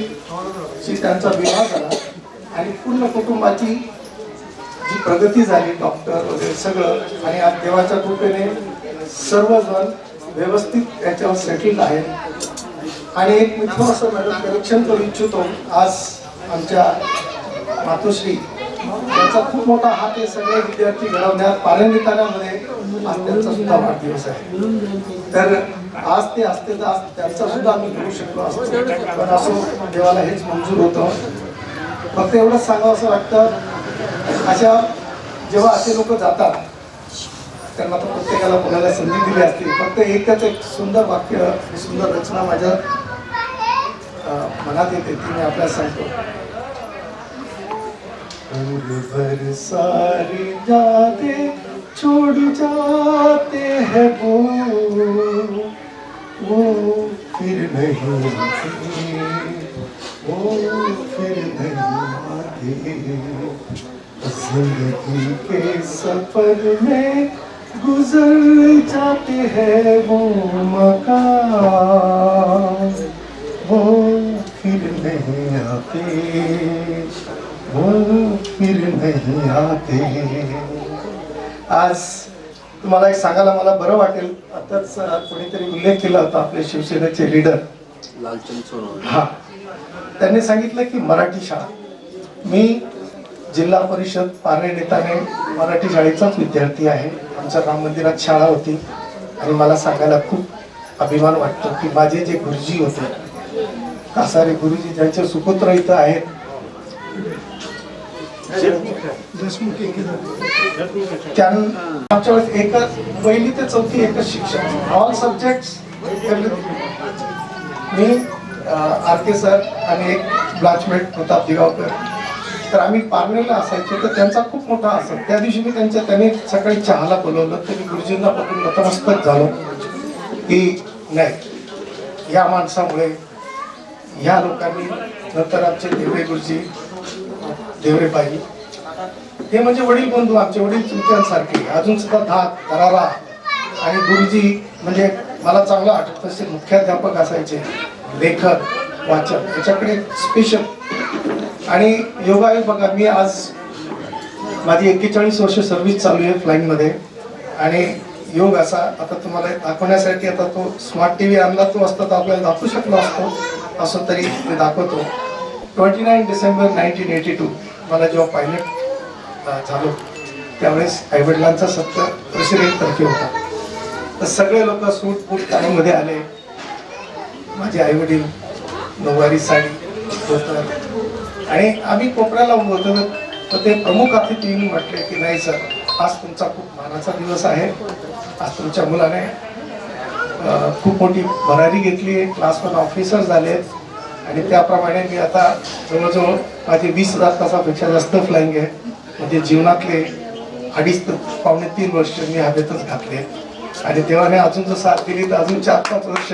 Speaker 8: त्यांचा विवाह झाला आणि पूर्ण कुटुंबाची जी प्रगती झाली, डॉक्टर वगैरे सगळं. आणि आज देवाच्या कृपेने सर्वजण व्यवस्थित याच्यावर सेटल आहेत. आणि एक मी थोडंसं मॅडम करेक्शन करू इच्छितो. आज आमच्या मातोश्री त्यांचा खूप मोठा हात आहे सगळे विद्यार्थी घडवण्यात. पालनितानामध्ये आज त्यांचा सुद्धा वाढदिवस आहे. तर आज ते असते तर आज त्यांचा सुद्धा आम्ही करू शकलो असतो, पण असं देवाला हेच मंजूर होतं. फक्त एवढंच सांगावं असं वाटतं, अशा जेव्हा असे लोक जातात त्यांना तर प्रत्येकाला कोणाला संधी दिली असते. फक्त एकच एक सुंदर वाक्य, सुंदर रचना माझ्या मनात येते, ती मी आपल्याला सांगतो. भर सारी यादें छोड़ जाते हैं वो फिर नहीं आते, वो फिर नहीं आते. जिंदगी के सफर में गुजर जाते हैं वो मकान, वो फिर नहीं आते, वो फिर नहीं आते. आज तुम्हाला एक सांगायला मला बरं वाटेल. आताच कोणीतरी उल्लेख केला होता, आपले शिवसेनेचे लीडर लालचंद सोनवणे. हा, त्यांनी सांगितलं की मराठी शाळा. मी जिल्हा परिषद पारनेर नेताने मराठी शाळेचाच विद्यार्थी आहे. आमच्या राम मंदिरात शाळा होती आणि मला सांगायला खूप अभिमान वाटतो की माझे जे गुरुजी होते, कासारे गुरुजी, ज्यांचे सुपुत्र इथं आहेत, आमच्या वेळेस एकच, पहिली ते चौथी एकच शिक्षक, ऑल सब्जेक्ट्स. मी RK सर आणि एक ब्लॅचमेट प्रताप दिगावकर तर आम्ही पारनेरला असायचो, तर त्यांचा खूप मोठा असत. त्या दिवशी मी त्याने सकाळी चहाला बोलवलं, तर मी गुरुजींना बघून नतमस्तक झालो की नाही, या माणसामुळे ह्या लोकांनी, नंतर आमचे देवरे गुरुजी, देवरेबाई, हे म्हणजे वडील बंधू, आमचे वडील चुलत्यांसारखे, अजून सुद्धा धाक दरारा. आणि गुरुजी म्हणजे मला चांगलं आठवत असेल, मुख्याध्यापक असायचे, लेखक, वाचन याच्याकडे स्पेशल. आणि योगायोग बघा, मी आज माझी 41 वर्ष सर्व्हिस चालू आहे फ्लाईंगमध्ये. आणि योग असा आता तुम्हाला दाखवण्यासाठी, आता तो स्मार्ट टी व्ही आणला, तो असता तर आपल्याला दाखवू शकलो असतो, असं तरी मी दाखवतो. 29 डिसेंबर 1982 मला जेव्हा पायलट झालो, त्यावेळेस आईवडिलांचा सत्तर प्रेसिडेंटतर्फे होता. तर सगळे लोक सूट बूट टाईममध्ये आले. माझे आईवडील नऊवारी साडी, धोतर, आणि आम्ही कोपऱ्याला उभं होतो. तर ते प्रमुख अतिथींनी म्हटले की नाही सर, आज तुमचा खूप मानाचा दिवस आहे. आज तुमच्या मुलाने खूप मोठी भरारी घेतली आहे, क्लास 1 ऑफिसर झालेत. आणि त्याप्रमाणे मी आता जवळजवळ माझे 20,000 तासापेक्षा जास्त फ्लाईंग आहे. म्हणजे जीवनातले 2.5 ते पावणे 3 वर्ष मी हवेतच घातले. आणि देवाने अजून जर साथ दिली तर अजून 4-5 वर्ष.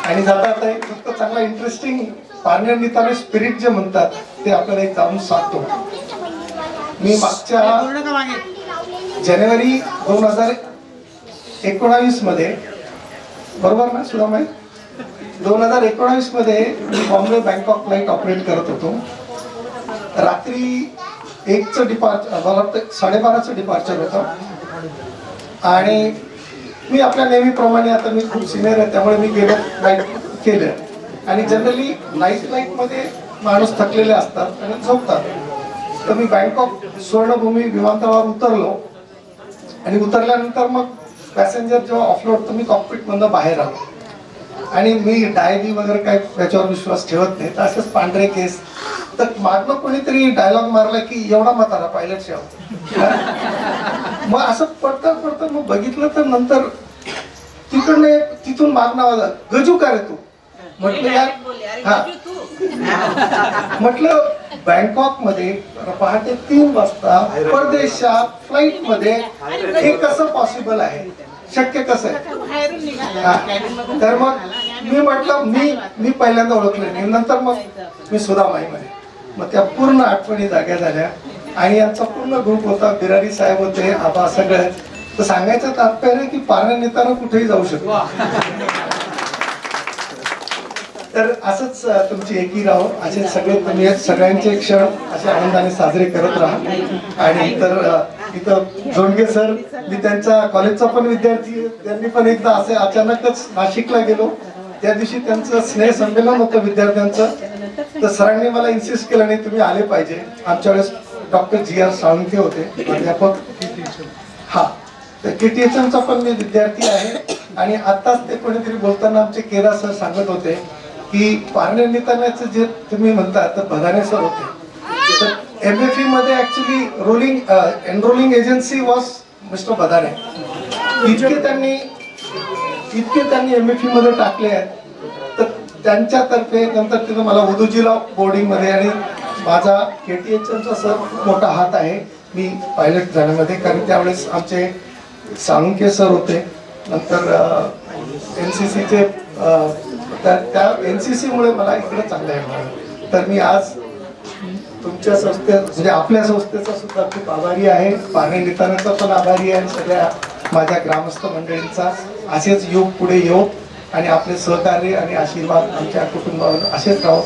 Speaker 8: आणि जाता आता एक फक्त चांगला इंटरेस्टिंग पारनेर निताने स्पिरिट जे म्हणतात ते आपल्याला एक जाऊन सांगतो. मी मागच्या जानेवारी 2019 मध्ये, बरोबर ना सुदामाई, 2019 मध्ये मी बॉम्बे बँकॉक फ्लाईट ऑपरेट करत होतो. रात्री 1चं डिपार्चर, मला वाटतं 12:30चं डिपार्चर होतं. आणि मी आपल्या नेहमीप्रमाणे, आता मी खूप सिनियर आहे त्यामुळे मी गेलो, फ्लाईट केलं. आणि जनरली नाईट फ्लाईटमध्ये माणूस थकलेले असतात आणि झोपतात. तर मी बँकॉक सुवर्णभूमी विमानतळावर उतरलो. आणि उतरल्यानंतर मग पॅसेंजर जेव्हा ऑफलोड, तर मी कॉकपिटमधनं बाहेर आलो. आणि मी डायरी वगैरे काय त्याच्यावर विश्वास ठेवत नाही, तर असंच पांढरे केस. तर मागनं कोणीतरी डायलॉग मारला की एवढा म्हातारा पायलट शेव. मग असं पडतं मग बघितलं, तर नंतर तिथून मागणं आवाज, गजू का रे तू? म्हटलं यार, हा, म्हटलं बँकॉक मध्ये पहाटे 3 वाजता परदेशात फ्लाईट मध्ये हे कसं पॉसिबल आहे, शक्य कसं आहे? तर मग मी म्हटलं, मी पहिल्यांदा ओळखलं नाही. नंतर मग मी सुदामाई मध्ये, मग त्या पूर्ण आठवणी जाग्या झाल्या. आणि यांचा पूर्ण ग्रुप होता, बिरारी साहेब होते, आबा, सगळे. तर सांगायचं तात्पर्य की पारनेर नेताना कुठेही जाऊ शकतो. तर असंच तुमची एकी राहो, असे सगळे तुम्ही सगळ्यांचे क्षण असे आनंदाने साजरे करत राहा. आणि तर इथं जोंडगे सर, मी त्यांच्या कॉलेजचा पण विद्यार्थी आहे. त्यांनी पण एकदा असे अचानकच नाशिकला गेलो, त्या दिवशी त्यांचं स्नेह संमेलन होतं विद्यार्थ्यांचं. तर सरांनी मला इन्सिस्ट केलं, नाही तुम्ही आले पाहिजे. आमच्या वेळेस डॉक्टर GR साळुंखे होते प्राध्यापक. हा, तर KTHMचा पण मी विद्यार्थी आहे. आणि आताच ते कोणीतरी बोलताना आमचे केदार सर सांगत होते की पारनेर नितान्याचं जे तुम्ही म्हणता, तर भदाने सर होते. तर MFE मध्ये actually enrolling agency was mister Bhadane. इतके त्यांनी MFE मध्ये टाकले आहेत. तर त्यांच्यातर्फे नंतर तिथं मला उदूजीला बोर्डिंग मध्ये, आणि माझा KTHMचा सर खूप मोठा हात आहे मी पायलट जाण्यामध्ये. कारण त्यावेळेस आमचे साळुंखे सर होते. नंतर NCCचे, त्या NCC मुळे मला इकडे चांगलं आहे. तर मी आज तुमच्या संस्थे, म्हणजे आपल्या संस्थेचा सुद्धा खूप आभारी आहे, पारनेर नितानाचा पण आभारी आहे, आणि सगळ्या माझ्या ग्रामस्थ मंडळींचा. असेच योग पुढे येऊ आणि आपले सहकार्य आणि आशीर्वाद आमच्या कुटुंबावर असेच राहू,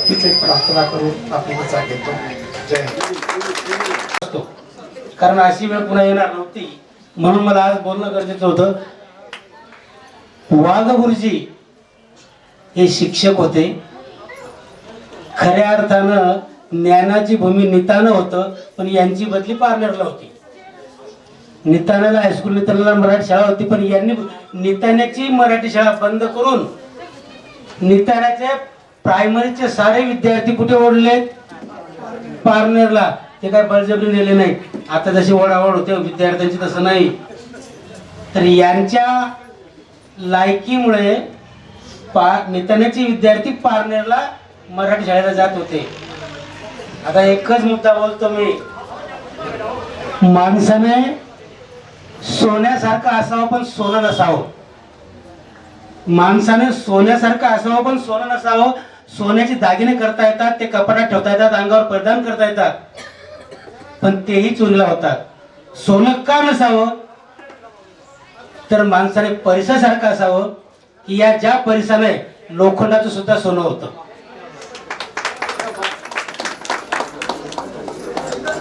Speaker 8: हीच एक प्रार्थना करून आपली विचार घेतो. जय हिंद.
Speaker 9: कारण अशी वेळ पुन्हा येणार नव्हती, म्हणून मला आज बोलणं गरजेचं होतं. वाघ गुरुजी हे शिक्षक होते. खऱ्या अर्थानं ज्ञानाची भूमी नितानं होतं, पण यांची बदली पारनेरला होती. निताण्याला हायस्कूल, निताण्याला मराठी शाळा होती, पण यांनी निताण्याची मराठी शाळा बंद करून निताण्याचे प्रायमरीचे सारे विद्यार्थी कुठे ओढले? पारनेरला. ते काय बळजबरी नेले नाही. आता जशी ओढावड होते विद्यार्थ्यांची तसं नाही. तर यांच्या लायकीमुळे निताण्याचे विद्यार्थी पारनेरला मराठी शाळेला जात होते. आता एकच मुद्दा बोलतो मी, माणसाने सोन्यासारखं असावं पण सोनं नसावं. माणसाने सोन्यासारखं असावं पण सोनं नसावं. सोन्याचे दागिने करता येतात, ते कपाटात ठेवता येतात, अंगावर परिधान करता येतात, पण तेही चोरीला होतात. सोनं का नसावं? तर माणसाने परिसासारखं असावं की या ज्या परिसाने लोखंडाचं सुद्धा सोनं होतं.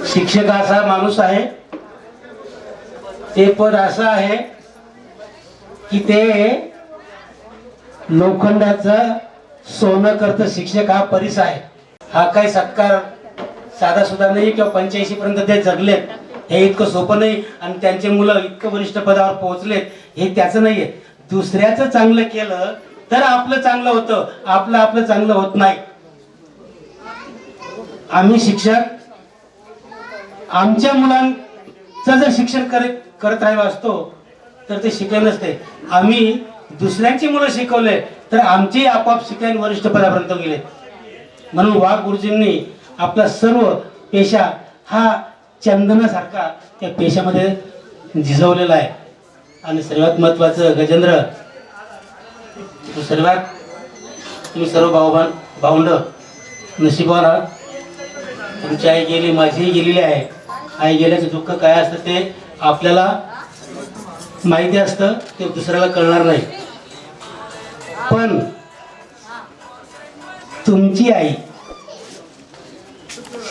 Speaker 9: शिक्षक असा माणूस आहे, ते पद असं आहे की ते लोखंडाचं सोनं करतं. शिक्षक हा परिस आहे. हा काही सत्कार साधा सुद्धा नाही किंवा 85 पर्यंत ते जगलेत हे इतकं सोपं नाही, आणि त्यांचे मुलं इतकं वरिष्ठ पदावर पोहोचलेत हे त्याचं नाहीये. दुसऱ्याचं चांगलं केलं तर आपलं चांगलं होतं, आपलं चांगलं होत नाही. आम्ही शिक्षक आमच्या मुलांचं जर शिक्षण करत राहिलो असतो तर ते शिकले नसते. आम्ही दुसऱ्यांची मुलं शिकवले तर आमची आपोआप शिकायला वरिष्ठ पदापर्यंत गेले. म्हणून वाघ गुरुजींनी आपला सर्व पेशा हा चंदनासारखा त्या पेशामध्ये झिजवलेला आहे. आणि सर्वात महत्वाचं गजेंद्र, सर्वात तुम्ही सर्व भावंड नशिबवान आहात. तुमची आई गेली, माझीही गेलेली आहे. आई गेल्याचं दुःख काय असतं ते आपल्याला माहिती असतं, ते दुसऱ्याला कळणार नाही. पण तुमची आई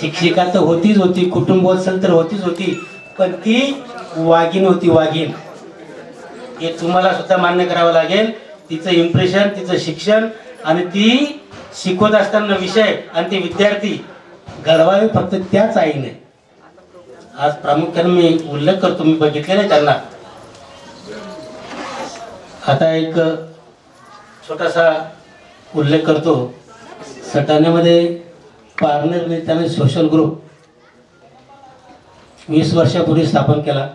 Speaker 9: शिक्षिका तर होतीच होती, कुटुंबोत्सल तर होतीच होती, पण ती वाघीण होती, वाघीण. हे तुम्हाला सुद्धा मान्य करावं लागेल. तिचं इम्प्रेशन, तिचं शिक्षण आणि ती शिकवत असताना विषय आणि ते विद्यार्थी घडवावे फक्त त्याच आईने. आज प्रामुख्याने मी उल्लेख करतो, मी बघितलेलं त्यांना. आता एक छोटासा उल्लेख करतो. सटाण्यामध्ये पारनेर नेत्याने सोशल ग्रुप 20 वर्षापूर्वी स्थापन केला.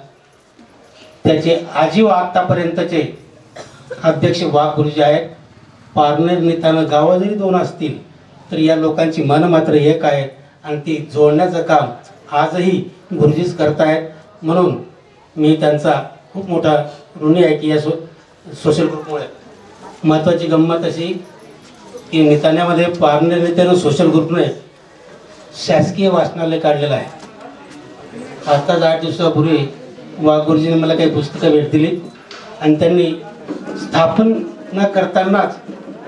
Speaker 9: त्याचे आजीव आतापर्यंतचे अध्यक्ष वाघ गुरुजी आहेत. पारनेर नेत्यानं गावं जरी 2 असतील तर या लोकांची मन मात्र एक आहेत, आणि ती जोडण्याचं काम आजही गुरुजीच करतायत. म्हणून मी त्यांचा खूप मोठा ऋणी आहे की या सोशल ग्रुपमुळे. महत्त्वाची गंमत अशी की निताण्यामध्ये पारनेर नेत्यानं सोशल ग्रुपने शासकीय वाचनालय काढलेलं आहे. आताच 8 दिवसापूर्वी वाघ गुरुजीने मला काही पुस्तकं भेट दिली, आणि त्यांनी स्थापना करतानाच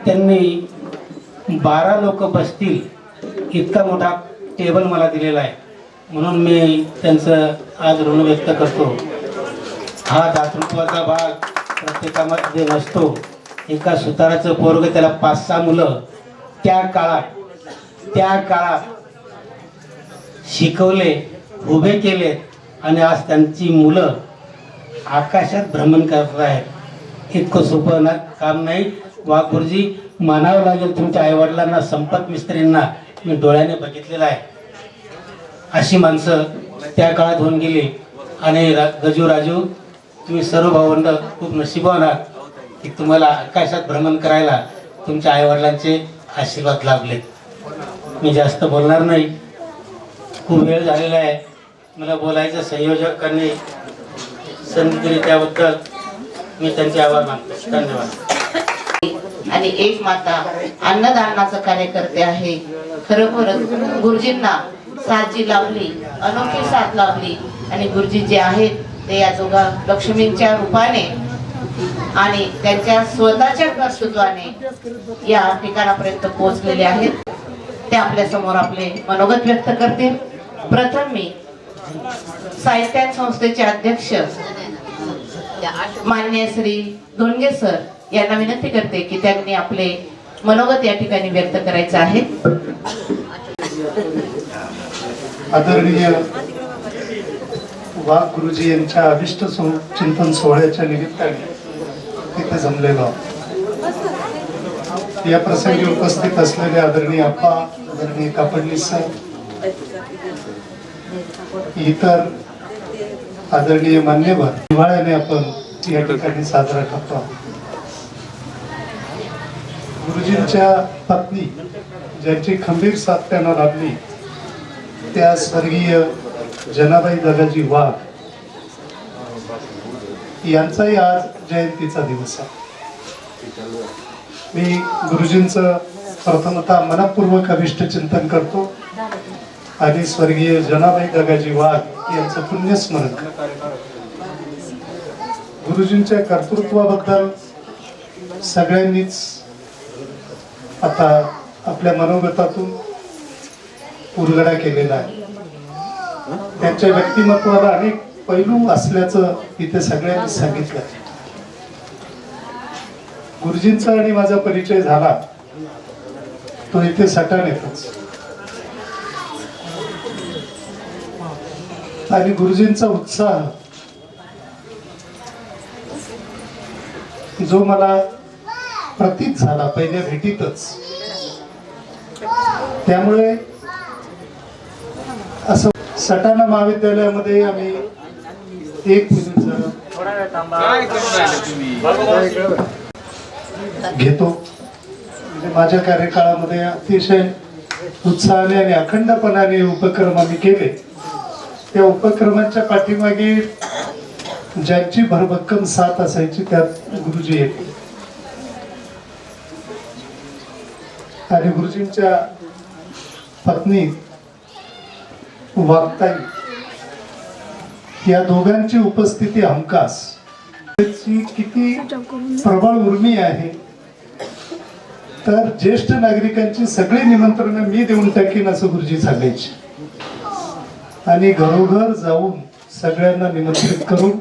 Speaker 9: त्यांनी 12 लोक बसतील इतका मोठा टेबल मला दिलेला आहे. म्हणून मी त्यांचं आज ऋण व्यक्त करतो. हा दातृत्वाचा भाग प्रत्येकामध्ये नसतो. एका सुताराचं पोरग, त्याला 5-6 मुलं त्या काळात शिकवले, उभे केले, आणि आज त्यांची मुलं आकाशात भ्रमण करत आहेत. इतकं सोपं काम नाही. वाघ गुरुजी मानावं लागेल. तुमच्या आईवडिलांना, संपत मिस्त्रींना मी डोळ्याने बघितलेलं आहे. अशी माणसं त्या काळात होऊन गेली. आणि गजू राजू, तुम्ही सर्व भावंड खूप नशिबवान आहात की तुम्हाला आकाशात भ्रमण करायला तुमच्या आईवडिलांचे आशीर्वाद लाभले. मी जास्त बोलणार नाही, खूप वेळ झालेला आहे. मला बोलायचं संयोजकांनी संधी दिली त्याबद्दल मी त्यांचे आभार मानतो. धन्यवाद.
Speaker 2: आणि एक माता अन्नदानाचं कार्य करते आहे. खरोखरच गुरुजींना साथ जी लाभली, अनोखी साथ लाभली. आणि गुरुजी जे आहेत ते या जोगा लक्ष्मींच्या रूपाने आणि त्यांच्या स्वतःच्या कर्तृत्वाने या ठिकाणापर्यंत पोहोचलेले आहेत. ते आपल्या समोर आपले मनोगत व्यक्त करतील. प्रथम मी साहित्य संस्थेचे अध्यक्ष मान्य श्री धोंडगे सर यांना विनंती करते की त्यांनी आपले मनोगत या ठिकाणी व्यक्त करायचं आहे.
Speaker 8: आदरणीय वाघ गुरुजी यांच्या अभिष्ट चिंतन सोहळ्याच्या निमित्ताने तिथे जमलेलो. या प्रसंगी उपस्थित असलेले आदरणीय अप्पा, आदरणीय कापडणीस सर, इतर आदरणीय मान्यवर, हिवाळ्याने आपण या ठिकाणी साजरा करतो. गुरुजींच्या पत्नी ज्यांची खंबीर साथ त्यांना लाभली त्या स्वर्गीय जनाबाई दादाजी वाघ यांचाही आज जयंतीचा दिवस आहे. मी गुरुजींचं प्रथमतः मनपूर्वक अभिष्ट चिंतन करतो आणि स्वर्गीय जनाबाई दादाजी वाघ यांचं पुण्यस्मरण करतो. गुरुजींच्या कर्तृत्वाबद्दल सगळ्यांनीच आता आपल्या मनोगतातून उलगडा केलेला आहे. त्यांच्या व्यक्तिमत्वाला अनेक पैलू असल्याचं इथे सगळ्यांनी सांगितलं. गुरुजींचा आणि माझा परिचय झाला तो इथे सटाण येतच, आणि गुरुजींचा उत्साह जो मला प्रतीत झाला पहिल्या भेटीतच, त्यामुळे असं सटाणा महाविद्यालयामध्ये आम्ही एक मिनिट घेतो. म्हणजे माझ्या कार्यकाळामध्ये अतिशय उत्साहाने आणि अखंडपणाने उपक्रम आम्ही केले. त्या उपक्रमांच्या पाठीमागे ज्यांची भरभक्कम साथ असायची त्यात गुरुजी येते. आणि गुरुजींच्या पत्नी वागताई या दोघांची उपस्थिती हमखास किती प्रबळ उर्मी आहे. तर ज्येष्ठ नागरिकांची सगळी निमंत्रणं मी देऊन टाकीन असं गुरुजी सांगायचे, आणि घरोघर जाऊन सगळ्यांना निमंत्रित करून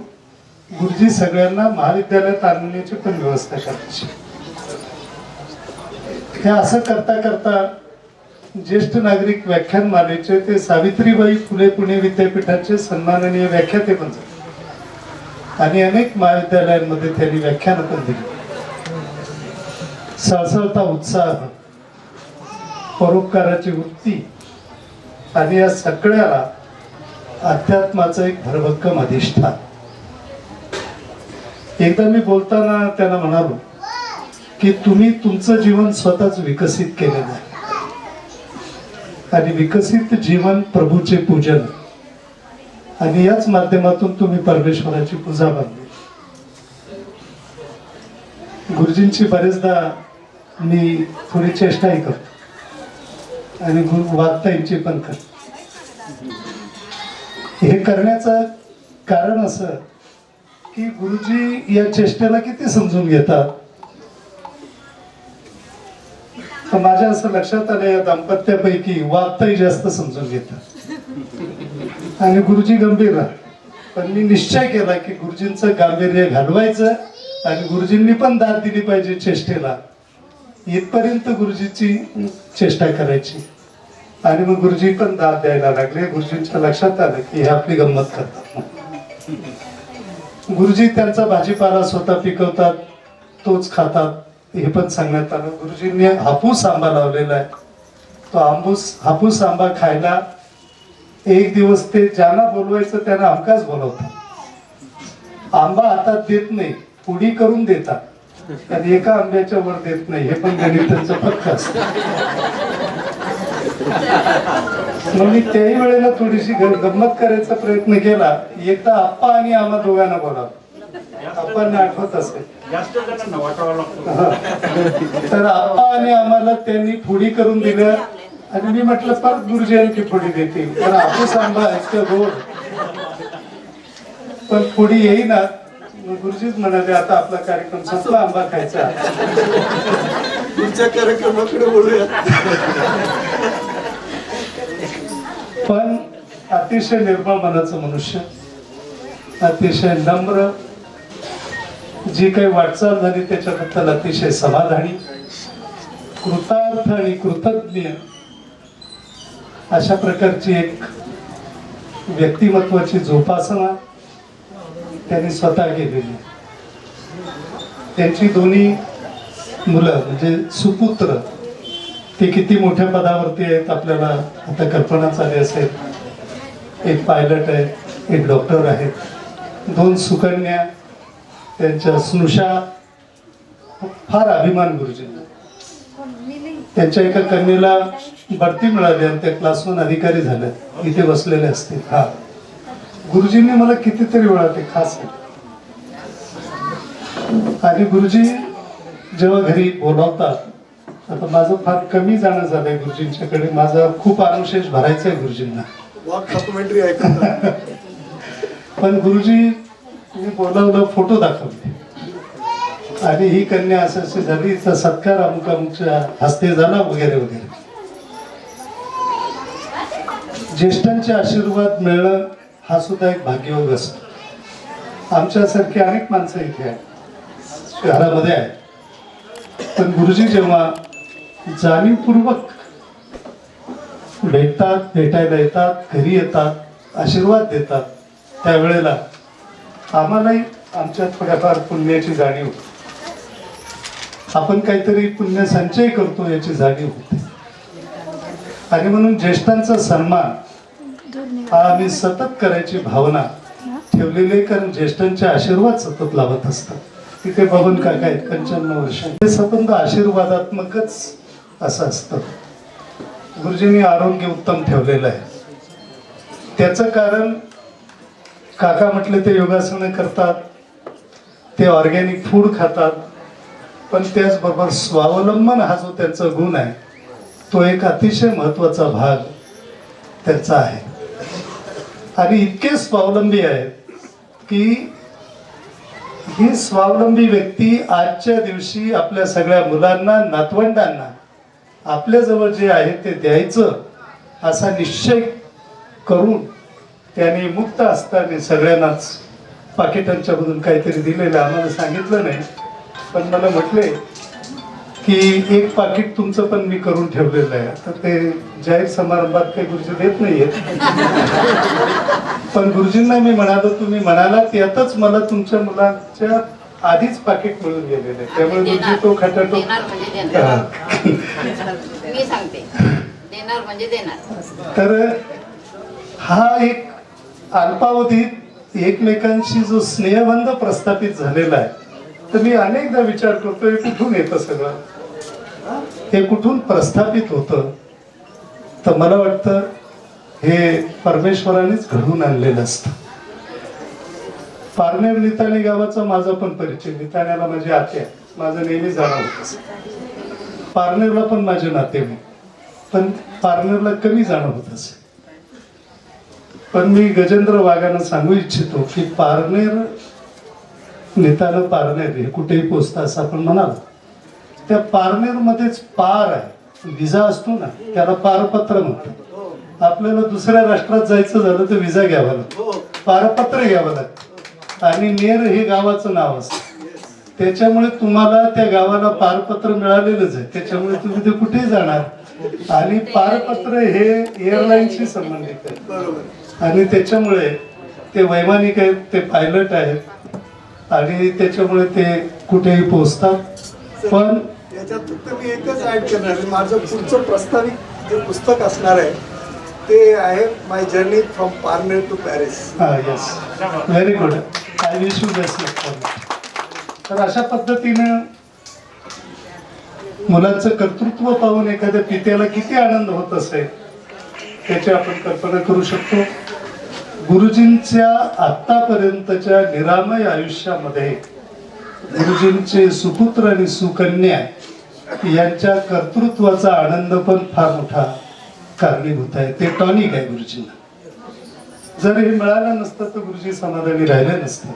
Speaker 8: गुरुजी सगळ्यांना महाविद्यालयात आणण्याची पण व्यवस्था करायची. हे असं करता करता ज्येष्ठ नागरिक व्याख्यानमालेचे ते सावित्रीबाई फुले पुणे विद्यापीठाचे सन्माननीय व्याख्याते पण झाले, आणि अनेक महाविद्यालयांमध्ये त्यांनी व्याख्यानं पण दिली. सळसळता उत्साह, परोपकाराची वृत्ती आणि या सगळ्याला अध्यात्माचं एक भरभक्कम अधिष्ठान. एकदा मी बोलताना त्यांना म्हणालो की तुम्ही तुमचं जीवन स्वतःच विकसित केलेलं आहे, आणि विकसित जीवन प्रभूचे पूजन, आणि याच माध्यमातून तुम्ही परमेश्वराची पूजा बांधली. गुरुजींची बरेचदा मी थोडी चेष्टाही करतो, आणि गुरु वागताईंची पण करतो. हे करण्याचं कारण असं की गुरुजी या चेष्टेला किती समजून घेतात. तर माझ्या असं लक्षात आलं या दाम्पत्यापैकी वागताई जास्त समजून घेतात आणि गुरुजी गंभीर राहतात. पण मी निश्चय केला की गुरुजींचं गांभीर्य घालवायचं, आणि गुरुजींनी पण दाद दिली पाहिजे चेष्टेला, इथपर्यंत गुरुजीची चेष्टा करायची. आणि मग गुरुजी पण दाद द्यायला लागले. गुरुजींच्या लक्षात आलं की हे आपली गंमत करतात. गुरुजी त्यांचा भाजीपाला स्वतः पिकवतात, तोच खातात, हे पण सांगण्यात आलं. गुरुजींनी हापूस आंबा लावलेला आहे, तो हापूस आंबा खायला एक दिवस ते ज्यांना बोलवायचं त्यांना हमखास बोलवतात. आंबा हातात देत नाही, पुडी करून देतात, आणि एका आंब्याच्या वर देत नाही. हे पण गणित त्यांचं पक्क असतं. मग मी त्याही वेळेला थोडीशी गंमत करायचा प्रयत्न केला. एकदा आप्पा आणि आम्हा दोघांना बोलावं, आपण आठवत असेल. तर आप्पा आणि आम्हाला त्यांनी फोडी करून दिलं, आणि मी म्हटलं परत गुरुजी आणखी फोडी देतील, तर हापूस आंबा इतकं गोड, पण फोडी येईना. गुरुजीच म्हणाले आता आपला कार्यक्रम संपला, आंबा खायचा. पुढच्या कार्यक्रमाकडे बोलूया. पण अतिशय निर्मळ मनाचं मनुष्य, अतिशय नम्र, जी काही वाटचाल झाली त्याच्याबद्दल अतिशय समाधानी, कृतार्थ आणि कृतज्ञ अशा प्रकारची एक व्यक्तिमत्वाची जोपासना त्यांनी स्वतः केलेली. त्यांची दोन्ही मुलं म्हणजे सुपुत्र ते किती मोठ्या पदावरती आहेत आपल्याला आता कल्पना झाली असेल. एक पायलट आहे, एक डॉक्टर आहेत, दोन सुकन्या, त्यांच्या स्नुषा. फार अभिमान गुरुजींना. त्यांच्या एका कन्येला बढती मिळाली आणि त्या क्लासवन अधिकारी झाल्या, इथे बसलेले असतील. हा, गुरुजींनी मला कितीतरी वेळा ते खास केलं. आणि गुरुजी जेव्हा घरी बोलावतात, आता माझं फार कमी जाणं झालंय गुरुजींच्याकडे, माझा खूप अनुशेष भरायचा आहे गुरुजींना. पण गुरुजी मी बोलावलं, फोटो दाखवले आणि ही कन्या असं अशी झाली, हिचा सत्कार अमुक अमुकच्या हस्ते झाला वगैरे वगैरे. ज्येष्ठांचे आशीर्वाद मिळणं हा सुद्धा एक भाग्ययोग असतो. आमच्यासारखी अनेक माणसं इथे आहेत, शहरामध्ये आहेत, पण गुरुजी जेव्हा जाणीवपूर्वक भेटतात, भेटायला येतात, घरी येतात, आशीर्वाद देतात, त्यावेळेला आम्हालाही आमच्या थोड्याफार पुण्याची जाणीव होते. आपण काहीतरी पुण्य संचय करतो याची जाणीव होते. आणि म्हणून ज्येष्ठांचा सन्मान हा आम्ही सतत करायची भावना ठेवलेली आहे, कारण ज्येष्ठांचे आशीर्वाद सतत लावत असतात. तिथे बबन काका आहेत, 55 वर्ष. हे संबंध आशीर्वादात्मकच असं असतं. गुरुजींनी आरोग्य उत्तम ठेवलेलं आहे. त्याचं कारण काका म्हटले ते योगासनं करतात, ते ऑर्गॅनिक फूड खातात, पण त्याचबरोबर स्वावलंबन हा जो त्यांचा गुण आहे तो एक अतिशय महत्वाचा भाग त्याचा आहे. आणि इतके स्वावलंबी आहेत की ही स्वावलंबी व्यक्ती आजच्या दिवशी आपल्या सगळ्या मुलांना, नातवंडांना आपल्याजवळ जे आहे ते द्यायचं असा निश्चय करून त्याने मुक्त असताना सगळ्यांनाच पाकिटांच्या मधून काहीतरी दिलेलं. आम्हाला सांगितलं नाही, पण मला म्हटले की एक पाकिट तुमचं पण मी करून ठेवलेलं आहे. आता ते जाहीर समारंभात काही गुरुजी देत नाहीयेत, पण गुरुजींना मी म्हणालो तुम्ही म्हणाला त्यातच मला तुमच्या मुलाच्या आधीच पाकिट मिळून गेलेलं आहे, त्यामुळे गुरुजी तो खटाटो
Speaker 10: मी सांगते देणार म्हणजे देणार.
Speaker 8: तर हा एक अल्पावधीत एकमेकांशी जो स्नेहबंध प्रस्थापित झालेला आहे, तर मी अनेकदा विचार करतो हे कुठून येतं सगळं, हे कुठून प्रस्थापित होतं. तर मला वाटतं हे परमेश्वरानेच घडवून आणलेलं असतं. पारनेर निताणे गावाचा माझा पण परिचय, निताण्याला माझी आत्या, माझं नेहमी जाणं होत. पारनेरला पण माझे नाते नाही, पण पारनेरला कमी जाणं होत असे. पण मी गजेंद्र वाघांना सांगू इच्छितो की पारनेर, नितानं पारनेर हे कुठेही पोचतं असं आपण म्हणाल, त्या पारनेर मध्येच पार आहे, विजा असतो ना त्याला पारपत्र म्हणतात. आपल्याला दुसऱ्या राष्ट्रात जायचं झालं तर विजा घ्यावा लागतो, पारपत्र घ्यावं लागतं. आणि नेर हे गावाचं नाव असतं, त्याच्यामुळे तुम्हाला त्या गावाला पारपत्र मिळालेलंच आहे, त्याच्यामुळे तुम्ही ते कुठेही जाणार. आणि पारपत्र हे एअरलाईनशी संबंधित आहे, बरोबर. आणि त्याच्यामुळे ते वैमानिक आहेत, ते पायलट आहेत, आणि त्याच्यामुळे ते कुठेही पोहोचतात. पण
Speaker 11: याच्यात फक्त मी एकच ऍड करणार, माझं पुढचं प्रस्तावित जे पुस्तक असणार आहे ते आहे my journey from Parner to Paris.
Speaker 8: हा, yes, very good, I wish you best luck. तर अशा पद्धतीनं मुलांचं कर्तृत्व पाहून एखाद्या पित्याला किती आनंद होत असेल त्याची आपण कल्पना करू शकतो. गुरुजींच्या आतापर्यंतच्या निरामय आयुष्यामध्ये गुरुजींचे सुपुत्र आणि सुकन्या यांच्या कर्तृत्वाचा आनंद पण फार मोठा कारणीभूत आहे. ते टॉनिक आहे गुरुजींना. जर हे मिळालं नसतं तर गुरुजी समाधानी राहिले नसते.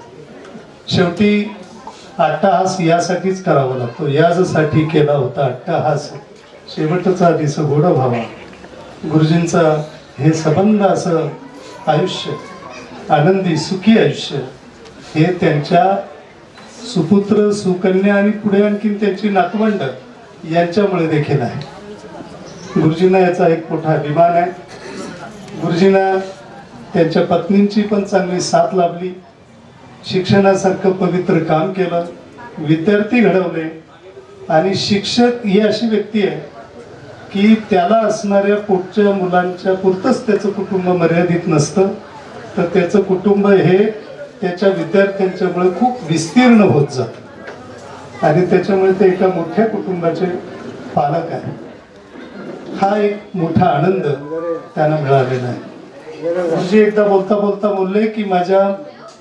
Speaker 8: शेवटी अट्टहास यासाठीच करावा लागतो, यासाठी केला होता अट्टहास, शेवटचा दिस गोड व्हावा. गुरुजींचा हे संबंध असं आयुष्य, आनंदी सुखी आयुष्य, हे त्यांच्या सुपुत्र सुकन्या आणि पुढे आणखी त्यांची नातवंड यांच्यामुळे देखील आहे. गुरुजींना याचा एक मोठा अभिमान आहे. गुरुजींना त्यांच्या पत्नींची पण चांगली साथ लाभली, शिक्षणासारखं पवित्र काम केलं, विद्यार्थी घडवले. आणि शिक्षक ही अशी व्यक्ती आहे की त्याला असणाऱ्या पोटच्या मुलांच्या पुरतंच त्याचं कुटुंब मर्यादित नसतं, तर त्याचं कुटुंब हे त्याच्या विद्यार्थ्यांच्यामुळे खूप विस्तीर्ण होत जातं. आणि त्याच्यामुळे ते एका मोठ्या कुटुंबाचे पालक आहे, हा एक मोठा आनंद त्यांना मिळालेला आहे. गुरुजी एकदा बोलता बोलता बोलले की माझ्या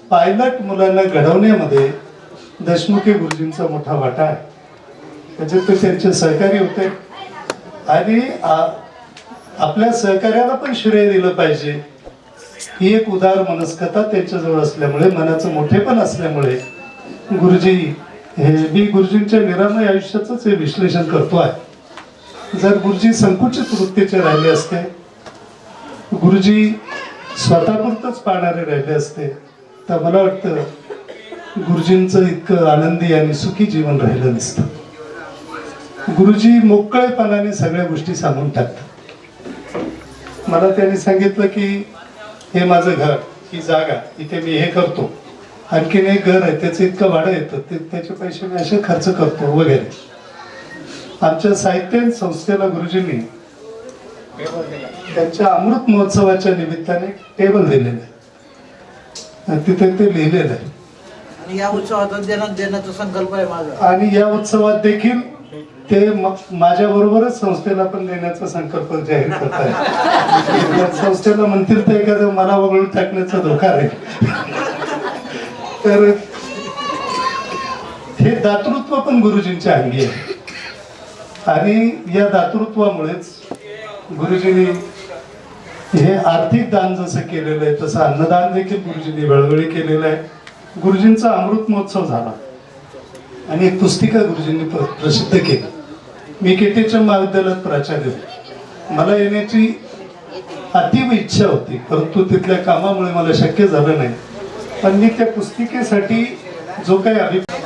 Speaker 8: पायलट मुलांना घडवण्यामध्ये देशमुखे गुरुजींचा मोठा वाटा आहे. म्हणजे ते त्यांचे सहकारी होते आणि आपल्या सहकार्याला पण श्रेय दिलं पाहिजे. ही एक उदार मनस्कता त्यांच्याजवळ असल्यामुळे, मनाचं मोठेपण असल्यामुळे गुरुजी हे, मी गुरुजींच्या निरामय आयुष्याचंच हे विश्लेषण करतो आहे. जर गुरुजी संकुचित वृत्तीचे राहिले असते, गुरुजी स्वतःपुरतच पाहणारे राहिले असते, तर मला वाटतं गुरुजींचं इतकं आनंदी आणि सुखी जीवन राहिलं नसतं. गुरुजी मोकळेपणाने सगळ्या गोष्टी सांगून टाकतात. मला त्यांनी सांगितलं की हे माझं घर, ही जागा, इथे मी हे करतो, आणखीन एक घर आहे त्याचं इतकं भाडं येतं, त्याचे पैसे मी असे खर्च करतो वगैरे. आमच्या साहित्य संस्थेला गुरुजींनी त्यांच्या अमृत महोत्सवाच्या निमित्ताने टेबल दिलेलं आहे आणि तिथे ते लिहिलेलं आहे.
Speaker 7: आणि या उत्सवात देण्याचा संकल्प आहे माझा.
Speaker 8: आणि या उत्सवात देखील ते माझ्या बरोबरच संस्थेला पण देण्याचा संकल्प जाहीर करत आहे. संस्थेला म्हणतील तर एखादं मला वगळून टाकण्याचा धोका आहे. तर हे दातृत्व पण गुरुजींच्या अंगी आहे आणि या दातृत्वामुळेच गुरुजींनी हे आर्थिक दान जसं केलेलं आहे तसं अन्नदान देखील गुरुजींनी वेळोवेळी केलेलं आहे. गुरुजींचा अमृत महोत्सव झाला आणि एक पुस्तिका गुरुजींनी प्रसिद्ध केली. मी केटीच्या महाविद्यालयात प्राचार्य होतो. मला येण्याची अतीव इच्छा होती, परंतु तिथल्या कामामुळे मला शक्य झालं नाही. पण मी त्या पुस्तिकेसाठी जो काही अभिप्राय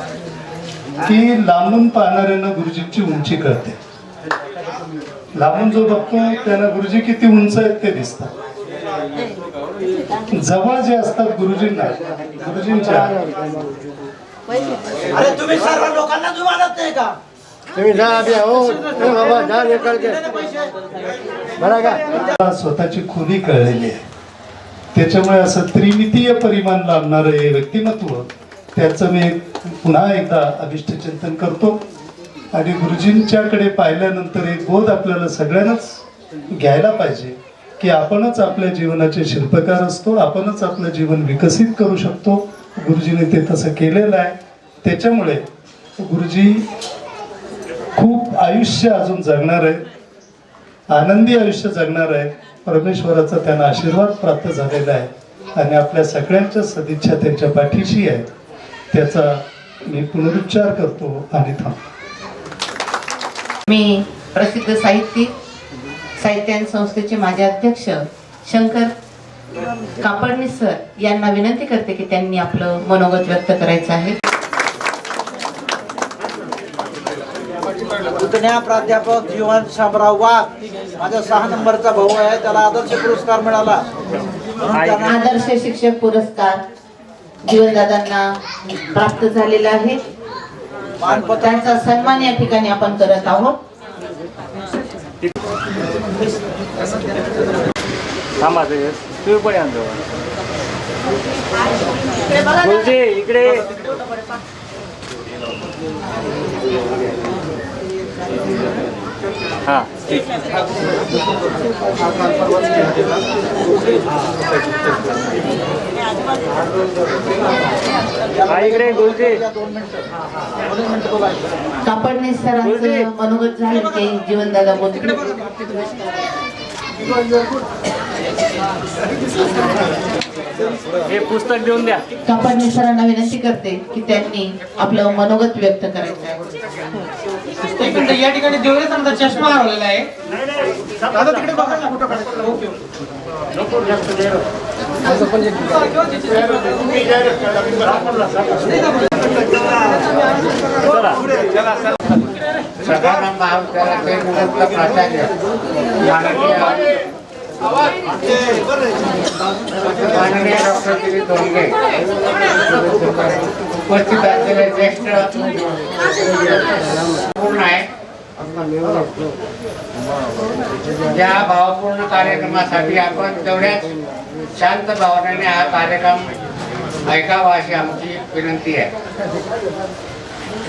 Speaker 8: की लांबून पाहणाऱ्यांना गुरुजींची उंची कळते. लांबून जो बघतो त्यांना गुरुजी किती उंच आहेत ते दिसतात. जवळ जे असतात गुरुजींना, गुरुजींच्या
Speaker 7: अरे तुम्ही सर्व लोकांना जुमानत नाही का?
Speaker 8: स्वतःची खुली कळलेली आहे. त्याच्यामुळे असं त्रिमितीय परिमाण लाभणारं हे व्यक्तिमत्व, त्याचं मी पुन्हा एकदा अभिष्ट चिंतन करतो. आणि गुरुजींच्याकडे पाहिल्यानंतर एक बोध आपल्याला सगळ्यांनाच घ्यायला पाहिजे की आपणच आपल्या जीवनाचे शिल्पकार असतो, आपणच आपलं जीवन विकसित करू शकतो. गुरुजीने ते तसं केलेलं आहे. त्याच्यामुळे गुरुजी खूप आयुष्य अजून जगणार आहे, आनंदी आयुष्य जगणार आहे. परमेश्वराचा त्यांना आशीर्वाद प्राप्त झालेला आहे आणि आपल्या सगळ्यांच्या सदिच्छा त्यांच्या पाठीशी आहे. त्याचा मी पुनरुच्चार करतो आणि थांबतो.
Speaker 2: मी प्रसिद्ध साहित्य संस्थेचे माजी अध्यक्ष शंकर कापडनीस सर यांना विनंती करते की त्यांनी आपलं मनोगत व्यक्त करायचं आहे.
Speaker 7: पुतण्या प्राध्यापक जीवन शामराव वाघ माझा 6 नंबरचा भाऊ आहे, त्याला आदर्श पुरस्कार मिळाला.
Speaker 2: आदर्श शिक्षक पुरस्कार जीवनदादांना प्राप्त झालेला आहे. त्यांचा सन्मान या ठिकाणी आपण करत आहोत.
Speaker 6: थांबा तुम्ही पण आणतो गुरुजी इकडे. हा इकडे गुरुजी.
Speaker 2: कापडनीस सरांचं मनोगत झालं की जीवनदादा बोलतील.
Speaker 6: हे पुस्तक देऊन द्या.
Speaker 2: कापडनीस सरांना विनंती करते की त्यांनी आपलं मनोगत व्यक्त करायचं आहे.
Speaker 9: या ठिकाणी देवरे समजा चष्मा हरवलेला आहे. दादा तिकडे बघा ना कुठं काढायचं. ओके
Speaker 1: सदानंद महाविद्यालयाचे मुख्य प्राचार्य माननीय डॉक्टर दिलीप धोंडगे, उपस्थित असलेले ज्येष्ठ पूर्ण आहे. या भावपूर्ण कार्यक्रमासाठी आपण तेवढ्याच शांत भावनेने हा कार्यक्रम ऐकावा अशी आमची विनंती आहे.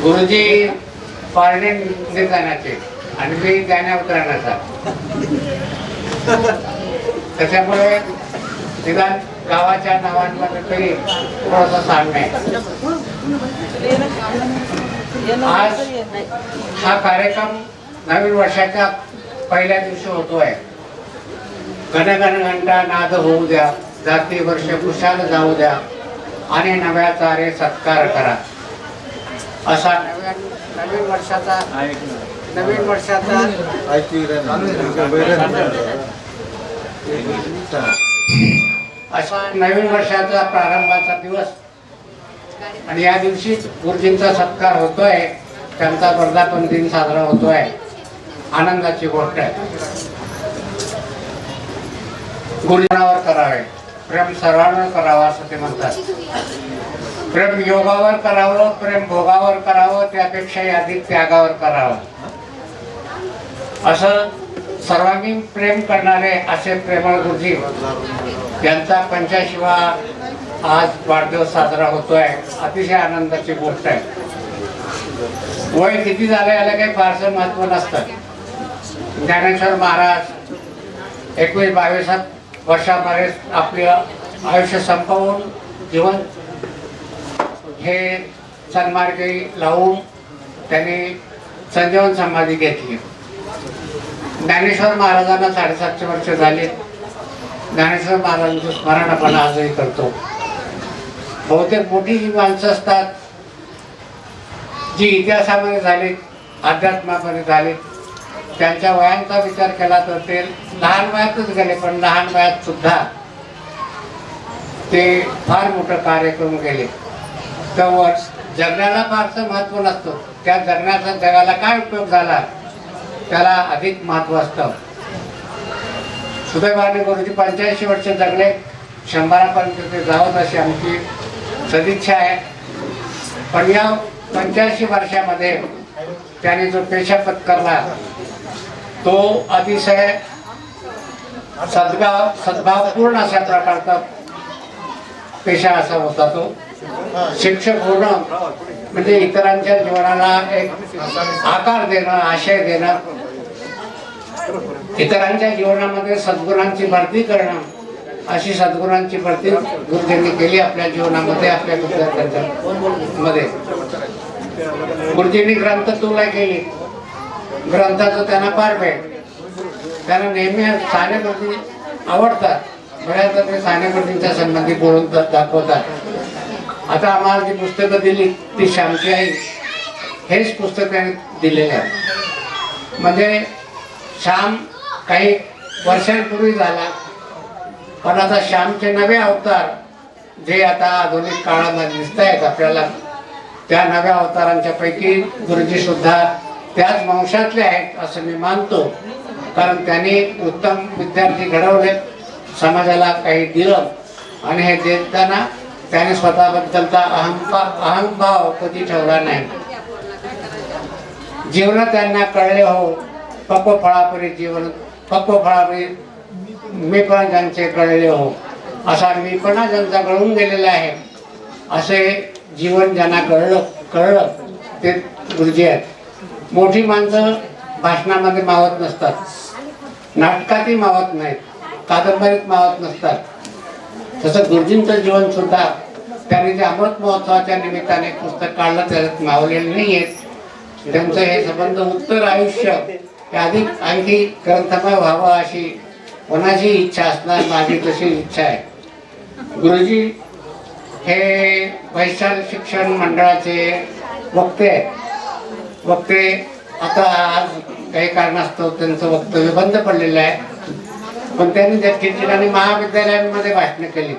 Speaker 1: गुरुजी पारणे निदानाचे आणि मी ज्ञानावतरणाचा. त्याच्यामुळे निदान गावाच्या नावांमध्ये तरी थोडासा साम्य आहे. आज हा कार्यक्रम नवीन वर्षाच्या पहिल्या दिवशी होतोय. घनघन घंटा नाद होऊ द्या, जाती वर्ष कुशाल जाऊ द्या आणि नव्या चारे सत्कार करा, असा नवीन वर्षाचा असा नवीन वर्षाचा प्रारंभाचा दिवस. आणि या दिवशी गुरुजींचा सत्कार होतोय, त्यांचा वर्धापन दिन साजरा होतोय. आनंदाची गोष्ट आहे. गुरुजनावर करावे, प्रेम सर्वांवर करावं असं ते म्हणतात. प्रेम योगावर करावं, प्रेम भोगावर करावं, त्यापेक्षाही अधिक त्यागावर करावं, असं सर्वांनी प्रेम करणारे असे प्रेमळ गुरुजी यांचा 85वा आज वाढदिवस साजरा होतोय. अतिशय आनंदाची गोष्ट आहे. वय किती झालं याला काही फारसं महत्व नसतं. ज्ञानेश्वर महाराज 21-22 वर्षामध्ये आपलं आयुष्य संपवून जीवन हे सन्मार्गी लावून त्यांनी संजीवन समाधी घेतली. ज्ञानेश्वर महाराजांना 750 वर्ष झाली. ज्ञानेश्वर महाराजांचं स्मरण आपण आजही करतो. बहुतेक मोठी जी माणसं असतात जी इतिहासामध्ये झाली, अध्यात्मामध्ये झाली, त्यांच्या वयांचा विचार केला तर ते लहान वयातच गेले, पण लहान वयात सुद्धा ते फार मोठं कार्य करून गेले. तर जगण्याला फारसं महत्व नसतं, त्या जगण्याचा जगाला काय उपयोग झाला त्याला अधिक महत्व असतं. सुदैवाने गुरुजी 85 वर्ष जगले, 100पर्यंत ते जावत अशी आमची सदिच्छा आहे. पण या 85 वर्षामध्ये त्याने जो पेशा पत्करला तो अतिशय सद्भावपूर्ण अशा प्रकारचा पेशा असा होता. तो शिक्षक होणं म्हणजे इतरांच्या जीवनाला एक आकार देणं, आशय देणं, इतरांच्या जीवनामध्ये सद्गुणांची भरती करणं, अशी सद्गुणांची भरती गुरुजींनी केली आपल्या जीवनामध्ये, आपल्या विद्यार्थ्यांच्या मध्ये. गुरुजींनी ग्रंथतुला केली. ग्रंथाचं त्यांना पार भेट. त्यांना नेहमी सानेमर्दी आवडतात. बऱ्याचदा ते सानेमर्दींच्या संबंधी बोलून दाखवतात. आता आम्हाला जी पुस्तकं दिली ती श्यामची आई हेच पुस्तक त्यांनी दिलेले आहे. म्हणजे श्याम काही वर्षांपूर्वी झाला, पण आता श्यामचे नवे अवतार जे आता आधुनिक काळामध्ये दिसत आहेत आपल्याला, त्या नव्या अवतारांच्या पैकी गुरुजी सुद्धा त्याच वंशातले आहेत असं मी मानतो. कारण त्यांनी उत्तम विद्यार्थी घडवले, समाजाला काही दिलं, आणि हे देताना त्याने स्वतःबद्दलचा अहंभाव कधी ठेवला नाही. जीवन त्यांना कळले हो, पक्व फळापरी जीवन, पक्व फळापरी मीपणा ज्यांचे कळले हो, असा मीपणा ज्यांचा गळून गेलेला आहे असे जीवन ज्यांना कळलं ते गुरुजी आहेत. मोठी माणसं भाषणामध्ये मावत नसतात, नाटकातही मावत नाहीत, कादंबरीत मावत नसतात. तसं गुरुजींचं जीवन सुद्धा त्यांनी जे अमृत महोत्सवाच्या निमित्ताने पुस्तक काढलं त्याच्यात मावलेले नाही आहेत. त्यांचं हे संबंध उत्तर आयुष्य हे अधिक आणखी ग्रंथमय व्हावं अशी कोणाची इच्छा असणार, माझी तशी इच्छा आहे. गुरुजी हे वैशाल शिक्षण मंडळाचे वक्ते आहेत. वक्ते आता आज काही कारणास्तव त्यांचं वक्तव्य बंद पडलेलं आहे, पण त्यांनी त्या ठिकठिकाणी महाविद्यालयांमध्ये भाषणं केली.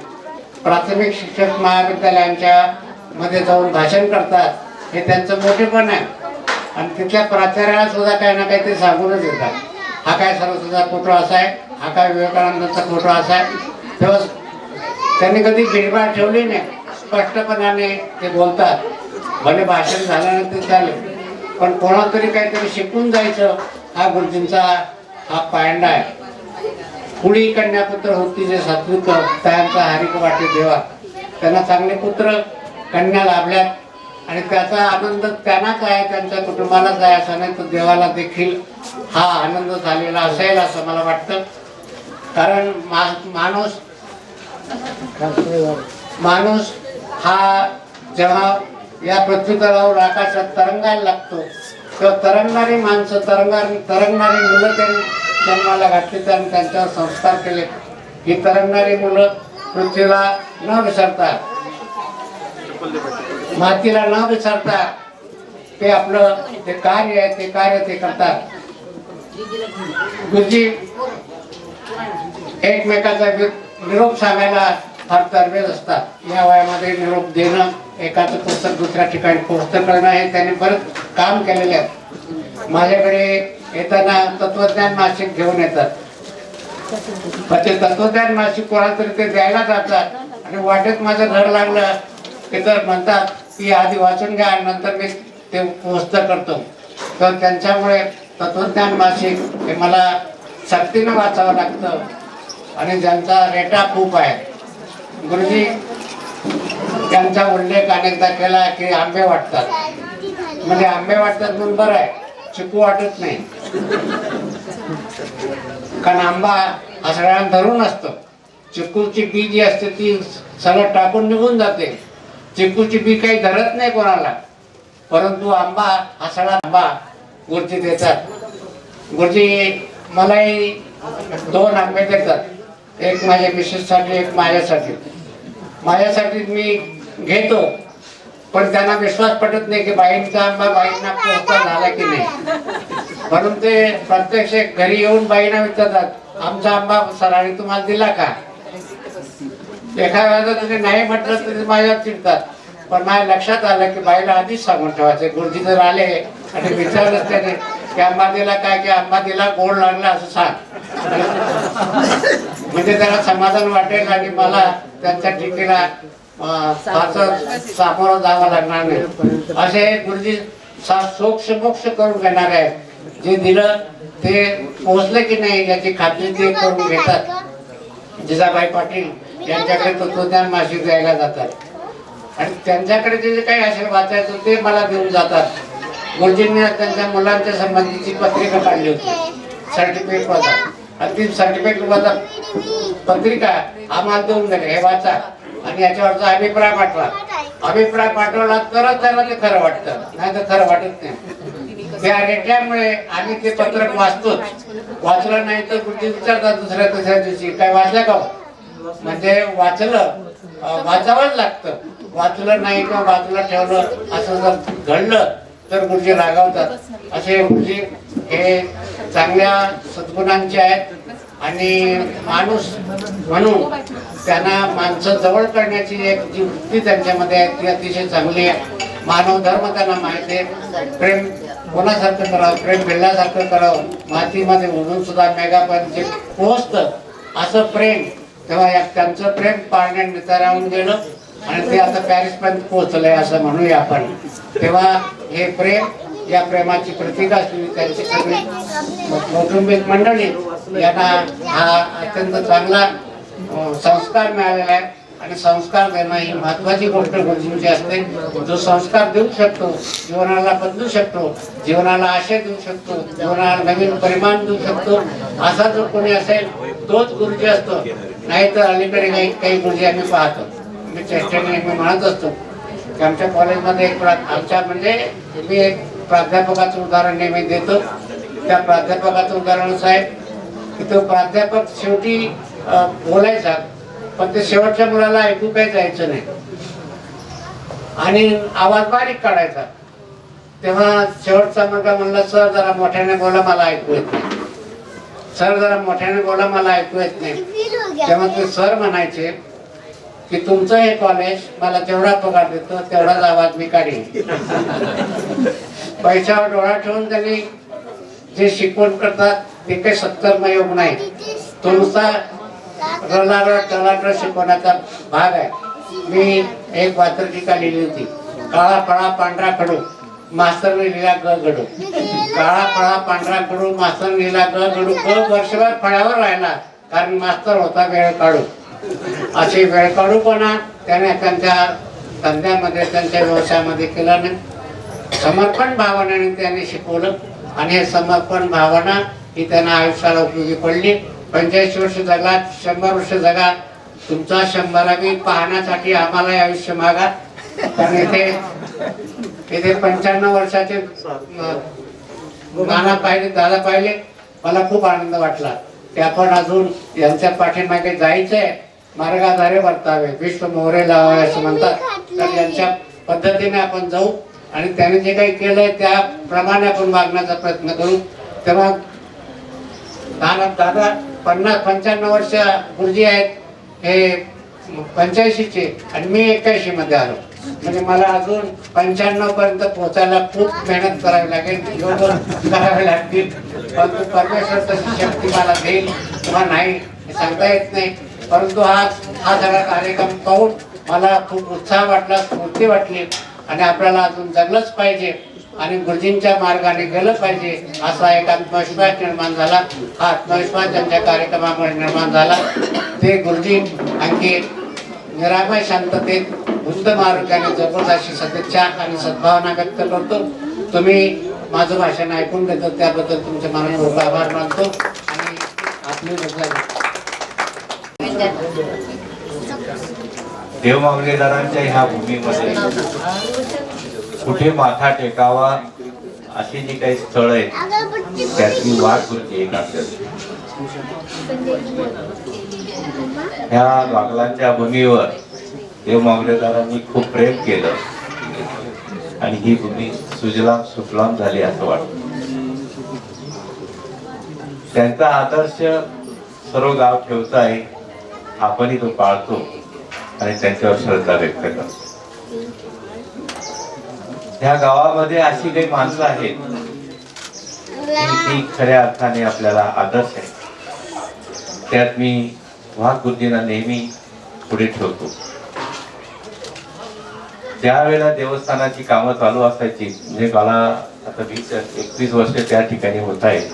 Speaker 1: प्राथमिक शिक्षक महाविद्यालयांच्या मध्ये जाऊन भाषण करतात, हे त्यांचं मोठेपण आहे. आणि तिथल्या प्राचार्याला सुद्धा काही ना काहीतरी सांगूनच येतात. हा काय सरस्वतीचा फोटो असा आहे, हा काय विवेकानंदाचा फोटो असा आहे. तेव्हा त्यांनी कधी गिरबाड ठेवली नाही, स्पष्टपणाने ते बोलतात. भले भाषण झाल्यानंतर चालेल, पण कोणातरी काहीतरी शिकून जायचं हा गुरुजींचा हा पायंडा आहे. कुणी कन्यापुत्र होती जे सात्विक त्यांचा हरिक वाटे देवा, त्यांना चांगले पुत्र कन्या लाभल्यात. आणि त्याचा आनंद त्यांनाच आहे, त्यांच्या कुटुंबालाच आहे असं नाही, तर देवाला देखील हा आनंद झालेला असेल असं मला वाटतं. कारण माणूस हा जेव्हा या पृथ्वीतलावर आकाशात तरंगायला लागतो तेव्हा तरंगणारी माणसं तरंगणारी मुलं त्यांनी जन्माला घातली, त्यांनी त्यांच्यावर संस्कार केले. ही तरंगणारी मुलं पृथ्वीला न विसरता, मातीला न विसरता ते आपलं ते कार्य आहे ते कार्य ते करतात. गुरुजी एकमेकाचा निरोप सांगायला फार तरबेज असतात. या वयामध्ये निरोप देणं, एकाचं पुस्तक दुसऱ्या ठिकाणी पोहोचतं करणं हे त्यांनी बरंच काम केलेले आहे. माझ्याकडे येताना तत्वज्ञान मासिक घेऊन येतात. पण ते तत्वज्ञान मासिक कोणाला तरी ते द्यायला जातात आणि वाटेत माझं घर लागलं ते तर म्हणतात की आधी वाचून घ्या नंतर मी ते पुस्तक करतो. तर त्यांच्यामुळे तत्वज्ञान मासिक हे मला सक्तीनं वाचावं लागतं आणि ज्यांचा रेटा खूप आहे. गुरुजी त्यांचा उल्लेख अनेकदा केला की आंबे वाटतात, म्हणजे आंबे वाटतात म्हणून बरं आहे, चिकू वाटत नाही. कारण आंबा हा सगळ्यांना धरून असतो. चिकूची बी जी असते ती सगळं टाकून निघून जाते. चिकूची बी काही धरत नाही कोणाला, परंतु आंबा हा सगळा आंबा गुरुजी देतात. गुरुजी मलाही 2 आंबे देतात, एक माझ्या मिसेससाठी एक माझ्यासाठी. माझ्यासाठी मी घेतो पण त्यांना विश्वास पटत नाही की बाईंचा आंबा बाईंना पोहोचता झाला की नाही, म्हणून ते प्रत्यक्ष घरी येऊन बाईंना विचारतात, आमचा आंबा सरांनी तुम्हाला दिला का? एका वेळेला तुम्ही नाही म्हटलं तरी माझ्यावर चिडतात. पण माझ्या लक्षात आलं की बाईला आधीच सांगून ठेवायचं. गुरुजी जर आले आणि विचारलं त्याने की आंबा दिला काय, की आंबा दिला गोड लागला असं सांग, म्हणजे त्याला समाधान वाटेल आणि मला त्यांच्या टीकेला सामोरं जावं लागणार नाही. असे गुरुजी सोक्ष मोक्ष करून घेणार आहे. जे दिलं ते पोहोचले की नाही याची खात्री ते करून घेतात. जिजाबाई पाटील यांच्याकडे तत्वज्ञान मासिक द्यायला जातात आणि त्यांच्याकडे जे काही असेल वाचायचं ते मला देऊन जातात. गुरुजींनी त्यांच्या मुलांच्या संबंधीची पत्रिका काढली होती, सर्टिफिकेट वाचा, आणि ती सर्टिफिकेट वाचा पत्रिका आम्हाला देऊन दिली, हे वाचा आणि याच्यावरचा अभिप्राय पाठवा. अभिप्राय पाठवला तरच त्याला ते खरं वाटतं, नाही तर खरं वाटत नाही. त्या रेट्यामुळे आम्ही ते पत्रक वाचतोच. वाचलं नाही तर गुरुजी विचारतात दुसऱ्या तिसऱ्या दिवशी काय वाचलं का, म्हणजे वाचावंच लागतं. वाचलं नाही किंवा बाजूला ठेवलं असं जर घडलं तर गुरुजी रागावतात. असे गुरुजी हे चांगल्या सद्गुणांचे आहेत आणि माणूस म्हणून त्यांना माणसं जवळ करण्याची एक जी वृत्ती त्यांच्यामध्ये आहे ती अतिशय चांगली आहे. मानव धर्म त्यांना माहिती आहे. प्रेम कोणासारखं करावं, प्रेम बिल्ल्यासारखं करावं, मातीमध्ये उडून सुद्धा मेघापर्यंत जे पोहोचतं असं प्रेम. तेव्हा त्यांचं प्रेम पारण्या नितारावून गेलं आणि ते आता पॅरिसपर्यंत पोहोचलंय असं म्हणूया आपण. तेव्हा हे प्रेम, या प्रेमाची प्रतीक असलेली त्यांची सगळी कौटुंबिक मंडळी यांना हा अत्यंत चांगला संस्कार मिळालेला आहे. आणि संस्कार देणं ही महत्वाची गोष्ट गुरुजींची असते. जो संस्कार देऊ शकतो, जीवनाला बदलू शकतो, जीवनाला आशय देऊ शकतो, जीवनाला नवीन परिमाण देऊ शकतो, असा जो कोणी असेल तोच गुरुजी असतो. नाही तर अलीकडे काही गुरुजी आम्ही पाहतो. मी चेष्टेने मी म्हणत असतो की आमच्या कॉलेजमध्ये एक म्हणजे मी एक प्राध्यापकाचं उदाहरण नेहमी देतो. त्या प्राध्यापकाचं उदाहरण असं आहे की तो प्राध्यापक शेवटी बोलायचा पण ते शेवटच्या मुलाला ऐकू काही जायचं नाही आणि आवाज बारीक काढायचा. तेव्हा शेवटचा मुलगा म्हणला, सर जरा मोठ्याने बोला, मला ऐकू येत नाही. सर जरा मोठ्याने बोला, मला ऐकू येत नाही. तेव्हा ते सर म्हणायचे की तुमचं हे कॉलेज मला जेवढा पगार देतो तेवढाच आवाज मी काढीन. पैशावर डोळा ठेवून त्यांनी जे शिकवण करतात ते काही सत्कर्म योग नाही, तो नुसता टलाट शिकवण्याचा भाग आहे. मी एक वात्रटिका लिहिली होती, काळा फळा पांढरा खडू मास्तरने लिहिला ग गडू. काळा फळा पांढरा खडू मास्तरने लिहिला ग गडू. वर्षभर फळ्यावर राहिला कारण मास्तर होता वेळ काढू. अशी वेळ काढूपणा त्याने त्यांच्या धंद्यामध्ये त्यांच्या व्यवसायामध्ये केलं नाही. समर्पण भावनेने त्यांनी शिकवलं आणि हे समर्पण भावना ही त्यांना आयुष्याला उपयोगी पडली. 85 वर्ष जगा, 100 वर्ष जगा, तुमचा 100वी पाहण्यासाठी आम्हाला आयुष्य मागा. कारण इथे 95 वर्षाचे नाना पाहिले, दादा पाहिले, मला खूप आनंद वाटला की आपण अजून यांच्या पाठीमागे जायचंय. मार्गाधारे वर्तावे, विश्व मोहरे लावावे असं म्हणतात. तर यांच्या पद्धतीने आपण जाऊ आणि त्याने जे काही केलंय त्याप्रमाणे आपण वागण्याचा प्रयत्न करू. तेव्हा दादा 50-55 वर्ष गुरुजी आहेत, हे 85चे आणि मी 81 मध्ये आलो. म्हणजे मला अजून 95 पर्यंत पोहोचायला खूप मेहनत करावी लागेल, योग करावे लागतील. परंतु परमेश्वर तशी शक्ती मला देईल किंवा नाही हे सांगता येत नाही. परंतु हा सगळा कार्यक्रम पाहून मला खूप उत्साह वाटला, स्फूर्ती वाटली आणि आपल्याला अजून जगलंच पाहिजे आणि गुरुजींच्या मार्गाने गेलं पाहिजे असा एक आत्मविश्वास निर्माण झाला. हा आत्मविश्वास त्यांच्या कार्यक्रमामुळे निर्माण झाला. ते गुरुजी आणखी निरामय शांततेत बुद्ध मार्गाने जगत अशी सदिच्छा आणि सद्भावना व्यक्त करतो. तुम्ही माझं भाषण ऐकून घेतो त्याबद्दल तुमचे मनपूर्वक आभार मानतो आणि आपली
Speaker 12: देवमांगलेकरांच्या ह्या भूमीमध्ये कुठे माथा टेकावा अशी जी काही स्थळ आहेत त्यातली वाघ गुरुजी एक असेल. ह्या वाघलांच्या भूमीवर देवमांगलेकरांनी खूप प्रेम केलं आणि ही भूमी सुजलाम सुफलाम झाली असं वाटतं. त्यांचा आदर्श सर्व गाव ठेवत आहे, आपणही तो पाळतो आणि त्यांच्यावर श्रद्धा व्यक्त करतो. ह्या गावामध्ये अशी काही माणसं आहेत ती खऱ्या अर्थाने आपल्याला आदर्श आहे. त्यात मी वाघ गुरुजींना नेहमी पुढे ठेवतो. ज्या वेळेला देवस्थानाची कामं चालू असायची, म्हणजे मला आता 20-21 वर्ष त्या ठिकाणी होत आहेत,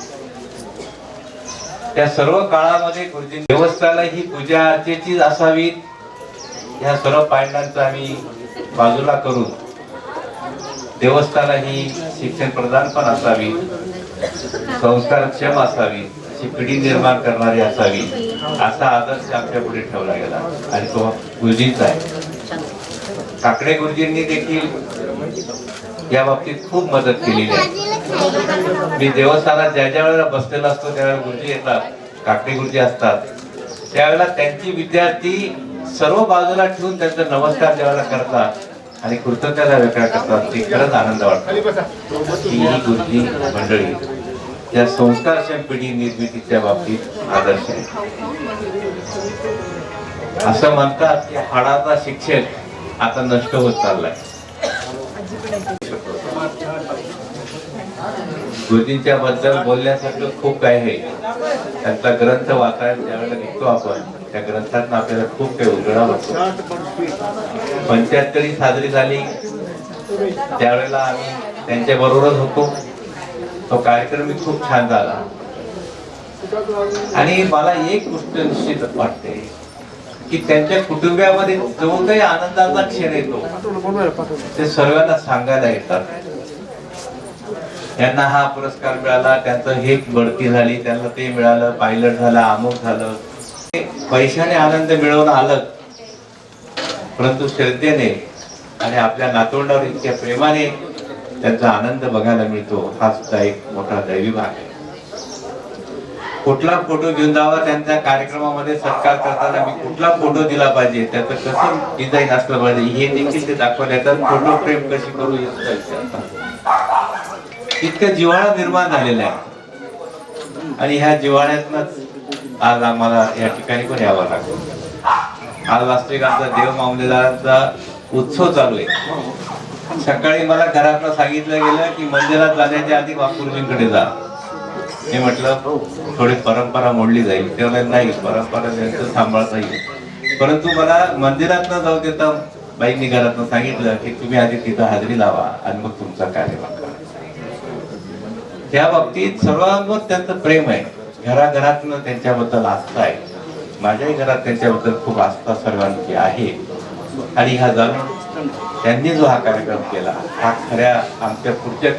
Speaker 12: त्या सर्व काळामध्ये गुरुजी देवस्थानाला ही पूजा अर्चेची असावी, ह्या सर्व पायंडांचा आम्ही बाजूला करून देवस्थानाला ही शिक्षण प्रदान पण असावी, संस्कारक्षम असावी, अशी पिढी निर्माण करणारी असावी असा आदर्श आमच्या पुढे ठेवला गेला आणि तो गुरुजींचा आहे. काकडे गुरुजींनी देखील या बाबतीत खूप मदत केलेली आहे. मी देवस्थानात ज्या वेळेला बसलेला असतो त्यावेळेला गुरुजी येतात, काकडे गुरुजी असतात, त्यावेळेला त्यांची विद्यार्थी सर्व बाजूला ठेवून त्यांचा नमस्कार ज्यावेळेला करतात आणि कृतज्ञता व्यक्त करतात, ते खरंच आनंद वाटतो की ही गुरुजी मंडळी या संस्कारक्षम पिढी निर्मितीच्या बाबतीत आदर्श आहे. असं म्हणतात की हाडाचा शिक्षक आता नष्ट होत चाललाय. गुरुजींच्या बद्दल बोलण्यासारखं खूप काही आहे. त्यांचा ग्रंथ वाचायला ज्यावेळेला निघतो आपण, त्या ग्रंथातून आपल्याला खूप काही उजळा वाटतो. 75 साजरी झाली त्यावेळेला आम्ही त्यांच्या बरोबरच होतो. तो कार्यक्रम खूप छान झाला आणि मला एक गोष्ट निश्चित वाटते की त्यांच्या कुटुंबामध्ये जो काही आनंदाचा क्षण येतो ते सर्वांना सांगायला येतात. यांना हा पुरस्कार मिळाला, त्यांचं हे बढती झाली, त्यांना ते मिळालं, पायलट झालं, अमुक झालं. पैशाने आनंद मिळवून आलं, परंतु श्रद्धेने आणि आपल्या नातवंडावर इतक्या प्रेमाने त्यांचा आनंद बघायला मिळतो, हा सुद्धा एक मोठा दैवी भाग आहे. कुठला फोटो घेऊन जावा, त्यांच्या कार्यक्रमामध्ये सत्कार करताना मी कुठला फोटो दिला पाहिजे, त्याचं कसं डिझाईन असलं पाहिजे हे देखील ते दाखवले येतात. फोटो फ्रेम कशी करू इतकं जिव्हाळा निर्माण झालेला आहे आणि ह्या जिव्हाळ्यातनच आज आम्हाला या ठिकाणी पण यावं लागतं. आज वास्तविक आमचा देव मामलेदारांचा उत्सव चालू आहे. सकाळी मला घरातनं सांगितलं गेलं की मंदिरात जाण्याच्या आधी गुरुजींकडे जा. मी म्हटलं थोडी परंपरा मोडली जाईल, तेव्हा नाही, परंपरा त्यांचं सांभाळता येईल. परंतु मला मंदिरात न जाऊ देता बाईंनी घरातनं सांगितलं की तुम्ही आधी तिथं हाजरी लावा आणि मग तुमचा कार्यक्रम करा. त्या बाबतीत सर्वांवर त्यांचं प्रेम आहे, घराघरातनं त्यांच्याबद्दल आस्था आहे. माझ्याही घरात त्यांच्याबद्दल खूप आस्था सर्वांची आहे आणि ह्या जाणून त्यांनी जो हा कार्यक्रम केला हा खऱ्या आमच्या पुढच्या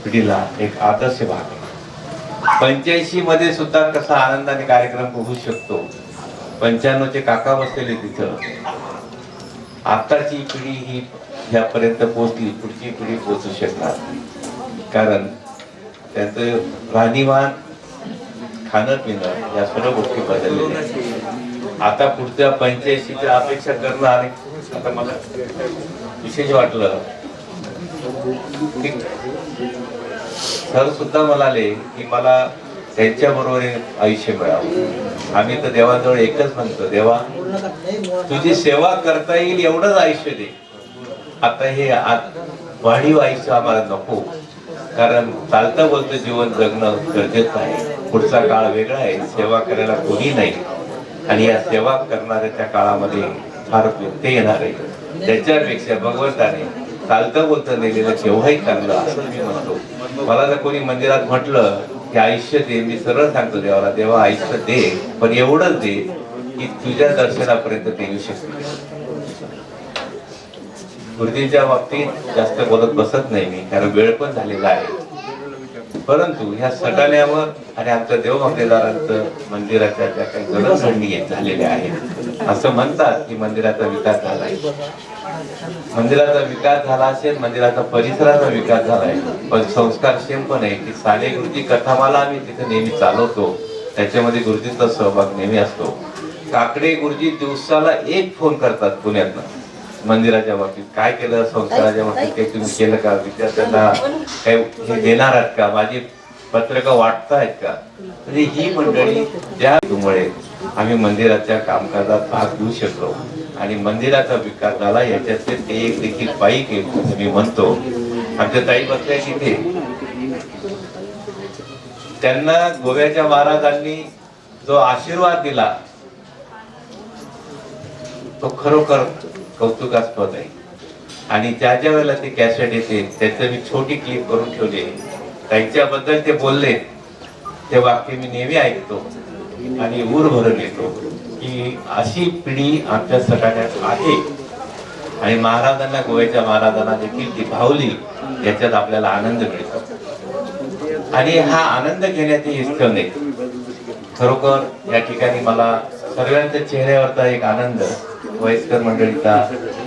Speaker 12: पिढीला एक आदर्श भाग आहे. 85 मध्ये सुद्धा कसा आनंदाने कार्यक्रम होऊ शकतो. 95चे काका बसलेले तिथं. आताची पिढी ही ह्यापर्यंत पोहोचली, पुढची पिढी पोहोचू शकणार, कारण त्यांचं राहणीमान, खाणं पिणं या सर्व गोष्टी बदललेल्या आहेत. आता पुढच्या 85ची अपेक्षा करणं आणि आता मला विशेष वाटलं की सर सुद्धा म्हणाले की मला त्यांच्या बरोबर आयुष्य मिळावं. आम्ही तर देवाजवळ एकच म्हणतो, देवा तुझी सेवा करता येईल एवढंच आयुष्य दे. आता हे वाढीव आयुष्य आम्हाला नको, कारण चालतं बोलतं जीवन जगणं गरजेचं आहे. पुढचा काळ वेगळा आहे, सेवा करायला कोणी नाही आणि या सेवा करणाऱ्याच्या काळामध्ये फार व्यत्यय येणार आहे. त्याच्यापेक्षा भगवंताने चालतं बोलतं नेलेलं केव्हाही चांगलं असं मी म्हणतो. मला जर कोणी मंदिरात म्हटलं की आयुष्य दे, मी सरळ सांगतो देवाला, देवा आयुष्य दे पण एवढंच दे की तुझ्या दर्शनापर्यंत ते येऊ शकते. गुरुजींच्या बाबतीत जास्त बोलत बसत नाही मी, कारण वेळ पण झालेला आहे. परंतु ह्या सटाण्यावर आणि आमच्या देव मामलेदारांचं मंदिराच्या ज्या काही जडणघडणी झालेल्या आहेत, असं म्हणतात की मंदिराचा विकास झालाय. मंदिराचा विकास झाला असेल, मंदिराचा परिसराचा विकास झालाय, पण संस्कार सेम पण आहे की साने गुरुजी कथामाला आम्ही तिथे नेहमी चालवतो, त्याच्यामध्ये गुरुजींचा सहभाग नेहमी असतो. काकडे गुरुजी दिवसाला एक फोन करतात पुण्यातनं मंदिराच्या बाबतीत, काय केलं संस्काराच्या बाबतीत, काही तुम्ही केलं का, विद्यार्थ्यांना काही हे देणार आहात का, माझी पत्रकं वाटतायत का. म्हणजे ही मंडळी ज्या मुळे आम्ही मंदिराच्या कामकाजात भाग घेऊ शकलो आणि मंदिराचा विकास झाला. याच्यातले ते एक देखील पायी केलं असं मी म्हणतो. आमच्या ताई बसल्या तिथे, त्यांना गोव्याच्या महाराजांनी जो आशीर्वाद दिला तो खरोखर कौतुकास्पद आहे. आणि ज्या ज्या वेळेला ते कॅसेट येते त्याचं मी छोटी क्लिप करून ठेवली. त्यांच्याबद्दल ते बोलले ते वाक्य मी नेहमी ऐकतो आणि ऊर भरून येतो की अशी पिढी आमच्या सटाण्यात आहे आणि महाराजांना, गोव्याच्या महाराजांना देखील ती भावली, याच्यात आपल्याला आनंद मिळतो. आणि हा आनंद घेण्याची इच्छा नाही. खरोखर या ठिकाणी मला सर्वांच्या चेहऱ्यावरचा एक आनंद, वयस्कर मंडळीचा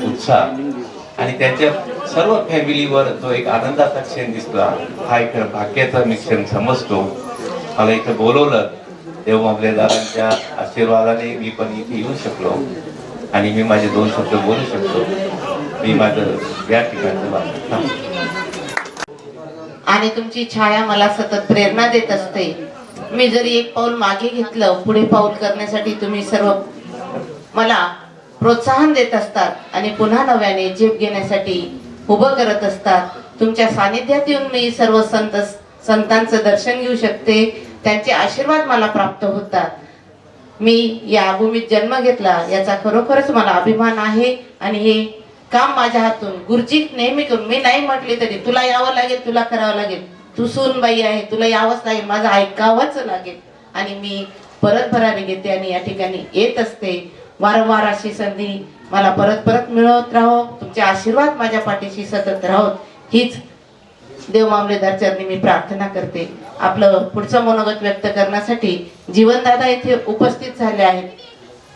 Speaker 12: उत्साह आणि त्यांच्या सर्व फॅमिलीवर जो एक आनंदाचा क्षण दिसला, हा एक भाग्याचा मी क्षण समजतो. मला इथं बोलवलं, देव मामलेदारांच्या आशीर्वादाने मी पण इथे येऊ शकलो आणि मी माझे 2 शब्द बोलू शकतो. मी माझं या ठिकाणचं
Speaker 2: आणि तुमची छाया मला सतत प्रेरणा देत असते. मी जरी एक पाऊल मागे घेतलं, पुढे पाऊल करण्यासाठी तुम्ही सर्व मला प्रोत्साहन देत असतात आणि पुन्हा नव्याने झेप घेण्यासाठी उभं करत असतात. तुमच्या सानिध्यात येऊन मी सर्व संतांचं दर्शन घेऊ शकते, त्यांचे आशीर्वाद मला प्राप्त होतात. मी या भूमीत जन्म घेतला याचा खरोखरच मला अभिमान आहे आणि हे काम माझ्या हातून गुरुजी नेहमी करून, मी नाही म्हटले तरी तुला यावं लागेल, तुला करावं लागेल, तू सूनबाई आहे, तुला यावंच लागेल, माझं ऐकावंच लागेल. आणि मी परत भरारी घेते आणि या ठिकाणी येत असते. वारंवार अशी संधी मला परत परत मिळवत राहो, तुमचे आशीर्वाद माझ्या पाठीशी सतत राहोत, हीच देव मामलेदार चरणी मी प्रार्थना करते. आपलं पुढचं मनोगत व्यक्त करण्यासाठी जीवनदादा येथे उपस्थित झाले आहेत.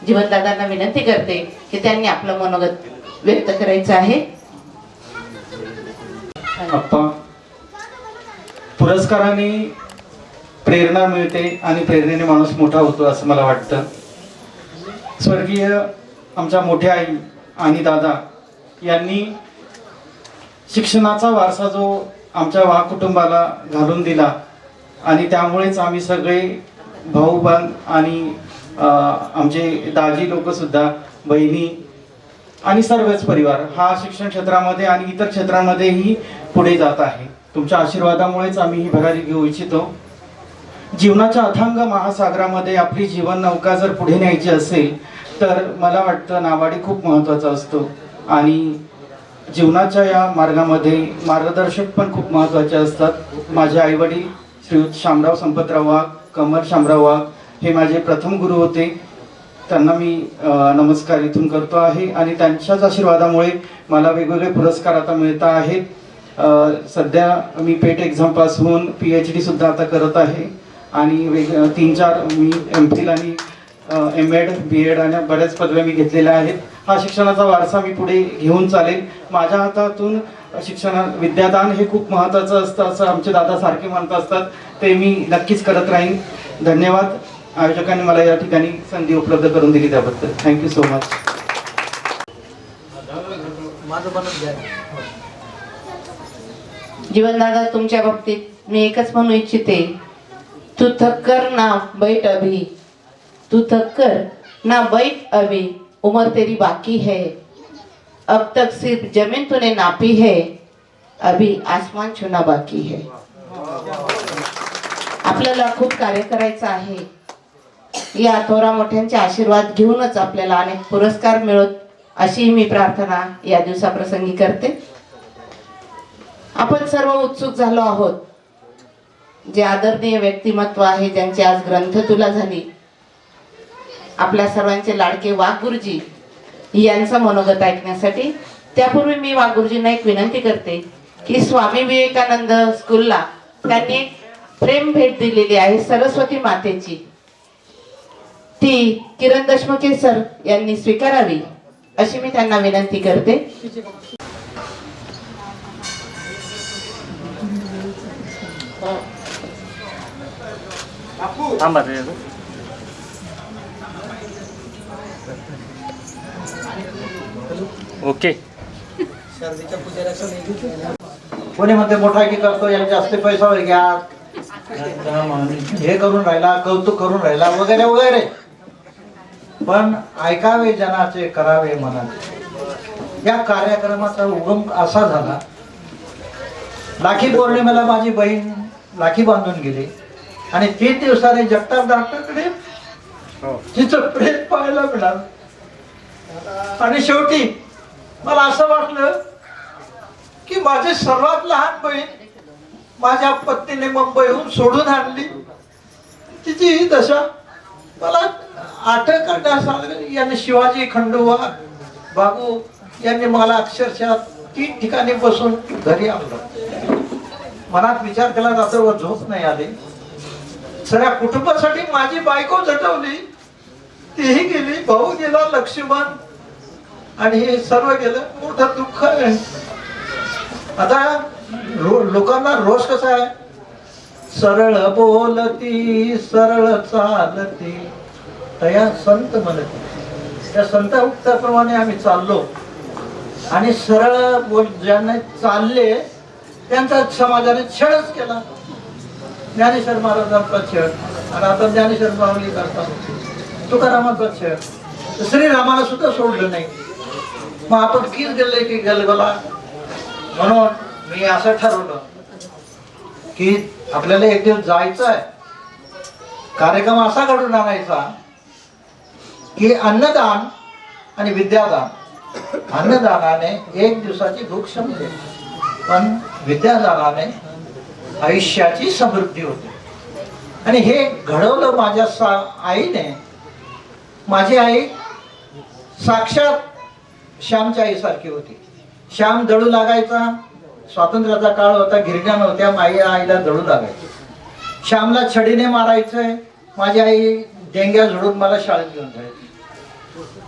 Speaker 2: जीवनदादांना विनंती करते की त्यांनी आपलं मनोगत व्यक्त करायचं आहे.
Speaker 9: अप्पा, पुरस्काराने प्रेरणा मिळते आणि प्रेरणेने माणूस मोठा होतो असं मला वाटतं. स्वर्गीय आमच्या मोठ्या आई आणि दादा यांनी शिक्षणाचा वारसा जो आमच्या वाघ कुटुंबाला घालून दिला आणि त्यामुळेच आम्ही सगळे भाऊबंद आणि आमचे दाजी लोकसुद्धा, बहिणी आणि सर्वच परिवार हा शिक्षण क्षेत्रामध्ये आणि इतर क्षेत्रांमध्येही पुढे जात आहे. तुमच्या आशीर्वादामुळेच आम्ही ही भरारी घेऊ इच्छितो. जीवनाच्या अथांग महासागरामध्ये आपली जीवन नौका जर पुढे न्यायची असेल तर मला वाटतं नावाडी खूप महत्त्वाचा असतो आणि जीवनाच्या या मार्गामध्ये मार्गदर्शक पण खूप महत्त्वाचे असतात. माझे आईवडील श्रीयुत शामराव संपतराव वाघ, कमल शामराव वाघ हे माझे प्रथम गुरु होते.
Speaker 13: त्यांना मी नमस्कार इथून करतो आहे आणि त्यांच्याच आशीर्वादामुळे मला वेगवेगळे पुरस्कार आता मिळत आहेत. सध्या मी पेट एक्झाम पास होऊन PhD सुद्धा आता करत आहे आणि 3-4 मी MPhil आणि MAd BAd आणि बऱ्याच पदव्या मी घेतलेल्या आहेत. हा शिक्षणाचा वारसा मी पुढे घेऊन चालेल. माझ्या हातातून विद्यादान हे खूप महत्त्वाचं असतं असं आमचे दादा सारखे म्हणत असतात. ते मी नक्कीच करत राहीन. धन्यवाद. आयोजकांनी मला या ठिकाणी संधी उपलब्ध करून दिली त्याबद्दल थँक्यू सो मच.
Speaker 2: जीवनदादा, तुमच्या बाबतीत मी एकच म्हणू इच्छिते, तू थक्कर ना बैठ अभी, तू थक्कर ना बैठ अभी, उम्र तेरी बाकी है, अब तक सिर्फ जमीन तूने नापी है, अभी आसमान छूना बाकी है. आपल्याला खूप कार्य करायचं आहे. या थोरा मोठ्यांचे आशीर्वाद घेऊनच आपल्याला अनेक पुरस्कार मिळत अशी मी प्रार्थना या दिवसाप्रसंगी करते. आपण सर्व उत्सुक झालो आहोत. जे आदरणीय व्यक्तिमत्व आहे, ज्यांची आज ग्रंथतुला झाली, आपल्या सर्वांचे लाडके वाघ गुरुजी यांचं मनोगत ऐकण्यासाठी. त्यापूर्वी मी वाघ गुरुजींना एक विनंती करते की स्वामी विवेकानंद स्कूलला त्यांनी एक प्रेम भेट दिलेली आहे सरस्वती मातेची, ती किरण देशमुखे सर यांनी स्वीकारावी अशी मी त्यांना विनंती करते.
Speaker 6: थांबा. ओके.
Speaker 7: कोणी म्हणते मोठाकी करतो, याला जास्त पैसा वगैरे घ्या, हे करून राहिला, कौतुक करून राहिला वगैरे वगैरे. पण ऐकावे जनाचे, करावे मनाचे. या कार्यक्रमाचा उगम असा झाला, राखी पौर्णिमेला माझी बहीण राखी बांधून गेली आणि 3 दिवसांनी जगताप डॉक्टरकडे तिचं प्रेम पाहायला मिळालं. आणि शेवटी मला असं वाटलं की माझी सर्वात लहान बहीण माझ्या पत्नीने मुंबईहून सोडून आणली. तिची ही दशा मला यांनी शिवाजी खंडोबा बाबू यांनी मला अक्षरशः 3 ठिकाणी बसून घरी आणलं. मनात विचार केला रात्रभर झोप नाही आली. सगळ्या कुटुंबासाठी माझी बायको झटवली, तीही गेली, भाऊ गेला, लक्ष्मण, आणि हे सर्व गेलं. मोठं दुःख आहे. आता लोकांना रोष कसा आहे, सरळ बोलती सरळ चालती तया संत म्हणती. त्या संत उक्ताप्रमाणे आम्ही चाललो आणि सरळ बोल ज्यांना चालले त्यांचा समाजाने छळच केला. ज्ञानेश्वर महाराजांचा छळ आणि आता ज्ञानेश्वर माऊली करतात, तुकारामांचा छळ, श्रीरामाला सुद्धा सोडलं नाही. मग आपण किस गेले की गलगला. म्हणून मी असं ठरवलं की आपल्याला एक दिवस जायचं आहे, कार्यक्रम असा घडून आणायचा की अन्नदान आणि विद्यादान. अन्नदानाने 1 दिवसाची भूक संपते, पण विद्यादानाने आयुष्याची समृद्धी होते. आणि हे घडवलं माझ्या आईने. माझी आई साक्षात श्यामच्या आईसारखी होती. श्याम दळू लागायचा, स्वातंत्र्याचा काळ होता, गिरण्या नव्हत्या, माझ्या आईला दळू लागायचं. श्यामला छडीने मारायचंय, माझी आई डेंग्या झोडून मला शाळेत घेऊन जायची.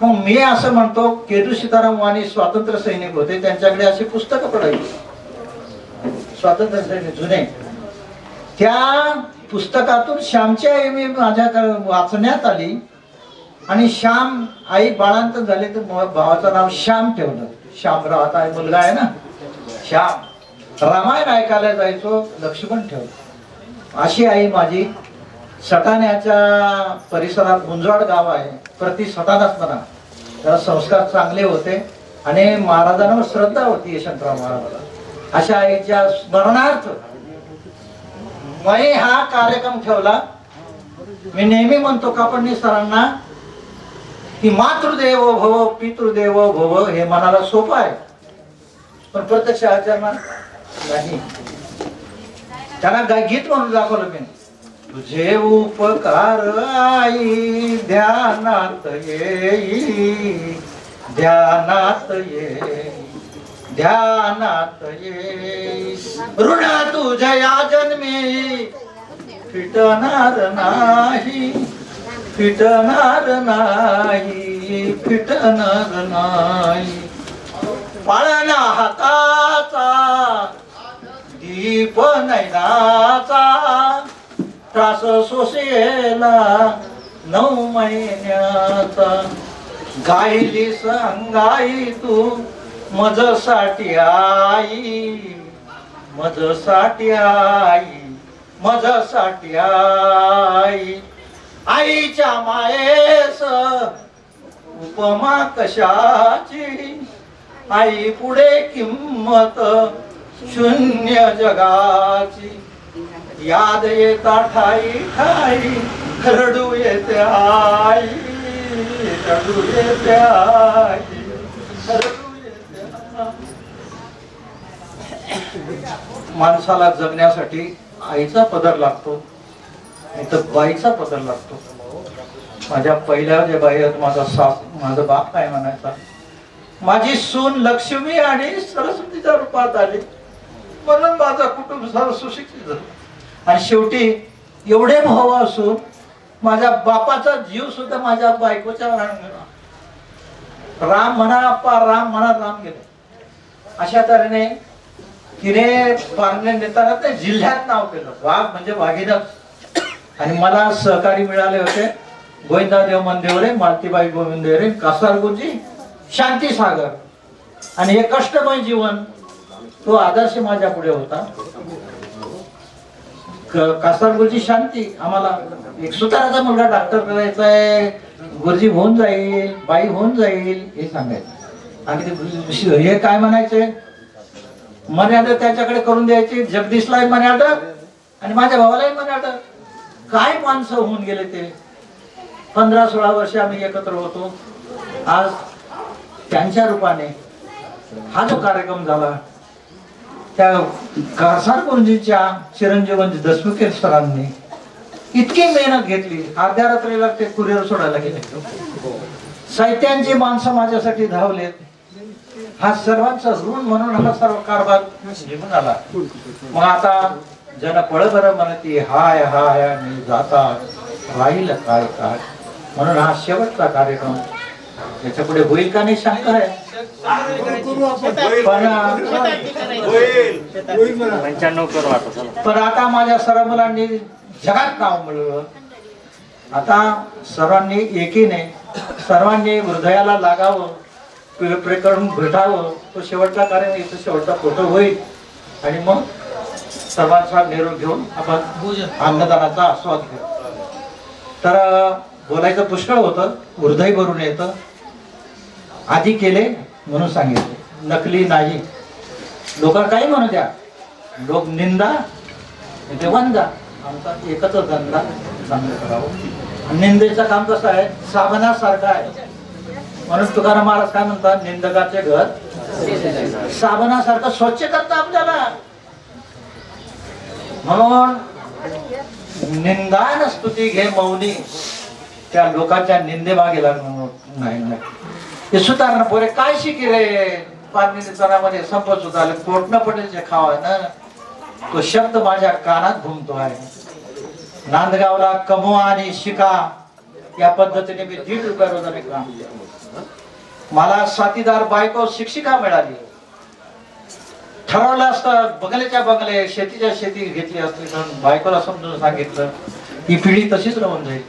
Speaker 7: मग मी असं म्हणतो, केदू सीताराम वाणी स्वातंत्र्य सैनिक होते, त्यांच्याकडे अशी पुस्तकं पडायची स्वातंत्र्य सैनिक जुने. त्या पुस्तकातून श्यामची आई मी माझ्याकडे वाचण्यात आली आणि श्याम आई बाळांत झाले तर भावाचं नाव श्याम ठेवलं. श्यामराव आता मुलगा आहे ना, श्याम. रामायण ऐकायला जायचो, लक्ष्मण ठेवलं. अशी आई माझी. सटाण्याच्या परिसरात गुंजवाड गाव आहे, प्रति सटाणाच म्हणा. त्याला संस्कार चांगले होते आणि महाराजांवर श्रद्धा होती, यशवंतराव महाराजांना. अशा आईच्या स्मरणार्थ मी हा कार्यक्रम ठेवला. मी नेहमी म्हणतो कापडणी सरांना की मातृदेव भव पितृदेव भव हे मनाला सोपं आहे, पण प्रत्यक्ष आचरणात नाही. त्यांना गीत म्हणून दाखवलं मी तुझे उपकार आई ध्यानात येई, ध्यानात येई, ध्यानात येई. ऋण तुझ्या जन्मी फिटणार नाही, फिटणार नाही, फिटणार नाही. पाळणा हाताचा दीप नैनाचा त्रास सोसेला 9 महिन्याचा. गायली संगाई तू मजसाठी आई, मजसाठी आई, मजसाठी आई. आईच्या मायेस उपमा कशाची, आई पुढे किंमत शून्य जगाची. याद येता ठाई ठाई रडू येते आई, रडू येते आई, रडू येते आई. माणसाला जगण्यासाठी आईचा पदर लागतो, नाही तर बाईचा पदर लागतो. माझ्या पहिल्या जे बाई आहेत, माझा बाप काय म्हणायचा, माझी सून लक्ष्मी आणि सरस्वतीच्या रूपात आली म्हणून माझं कुटुंब सर्व सुशिक्षित झालं. आणि शेवटी एवढे भाव असून माझ्या बापाचा जीव सुद्धा माझ्या बायकोच्या गेला. राम म्हणा अप्पा, राम म्हणा राम गेले. अशा तऱ्हेने तिने पारणे नेताना ते जिल्ह्यात नाव केलं, वाघ म्हणजे वाघीणच. आणि मला सहकारी मिळाले होते गोविंदादेव मंदेवरे, मालतीबाई गोविंदेवरे, कासार गुरुजी, शांती सागर. आणि हे कष्टमय जीवन तो आदर्श माझ्या पुढे होता. कासार गुरुजी शांती, आम्हाला एक सुताराचा मुलगा डॉक्टर करायचा आहे, गुरुजी होऊन जाईल, बाई होऊन जाईल हे सांगायचं. आणि ते हे काय म्हणायचे, मर्यादा त्याच्याकडे करून द्यायची. जगदीशलाही मर्यादा आणि माझ्या भावालाही मर्यादा. काय माणसं होऊन गेले ते. 15-16 वर्ष आम्ही एकत्र होतो. आज त्यांच्या रूपाने हा जो कार्यक्रम झाला, त्या कासार गुरुजीच्या चिरंजीवजी दसमुखे सरांनी इतकी मेहनत घेतली. अर्ध्या रात्रीला ते कुरिअर सोडायला गेले. साहित्यांची माणसं माझ्यासाठी धावलेत. हा सर्वांचा ऋण म्हणून हा सर्व कारभार निघून आला. मग आता जन पळ बरं म्हणती हाय हाय आणि जाता राहील काय काय. म्हणून हा शेवटचा कार्यक्रम, याच्या पुढे होईल का नाही शंका आहे. पण आता माझ्या सर्व मुलांनी जगात नाव मिळवलं. आता सर्वांनी एकीने सर्वांनी हृदयाला लागावं, प्रकरण भेटावं. तो शेवटचा कार्य इथं शेवटचा फोटो होईल आणि मग सर्वांचा निरोप घेऊन आपण अन्नदानाचा आस्वाद घेऊ. तर बोलायचं पुष्कळ होतं, हृदय भरून येतं. आधी केले म्हणून सांगितले, नकली नाही. लोक काही म्हणू द्या, लोक निंदा ते वंदा. आमचा एकच धंदा चांगलं करावं. निंदेचं काम कसं आहे, साबणासारखं आहे. म्हणून तुकाराम महाराज काय म्हणतात, निंदकाचे घर साबणासारखं स्वच्छ करतं आपल्याला. म्हणून निंदान स्तुती घे मौनी, त्या लोकांच्या निंदे मागे लागणार नाही. हे सुधारणा पोरे काय शिकी रे. पारणीमध्ये संपत सुद्धा आले, पोटणं पडेल जे खावा ना. तो शब्द माझ्या कानात घुमतो आहे. नांदगावला कमवा आणि शिका या पद्धतीने मी 1.5 रुपये रोजाने काम केलं. मला साथीदार बायको शिक्षिका मिळाली. ठरवलं असतं बंगल्याच्या बंगले, शेतीच्या शेती घेतली असती म्हणून बायकोला समजून सांगितलं ही पिढी तशीच राहून जाईल.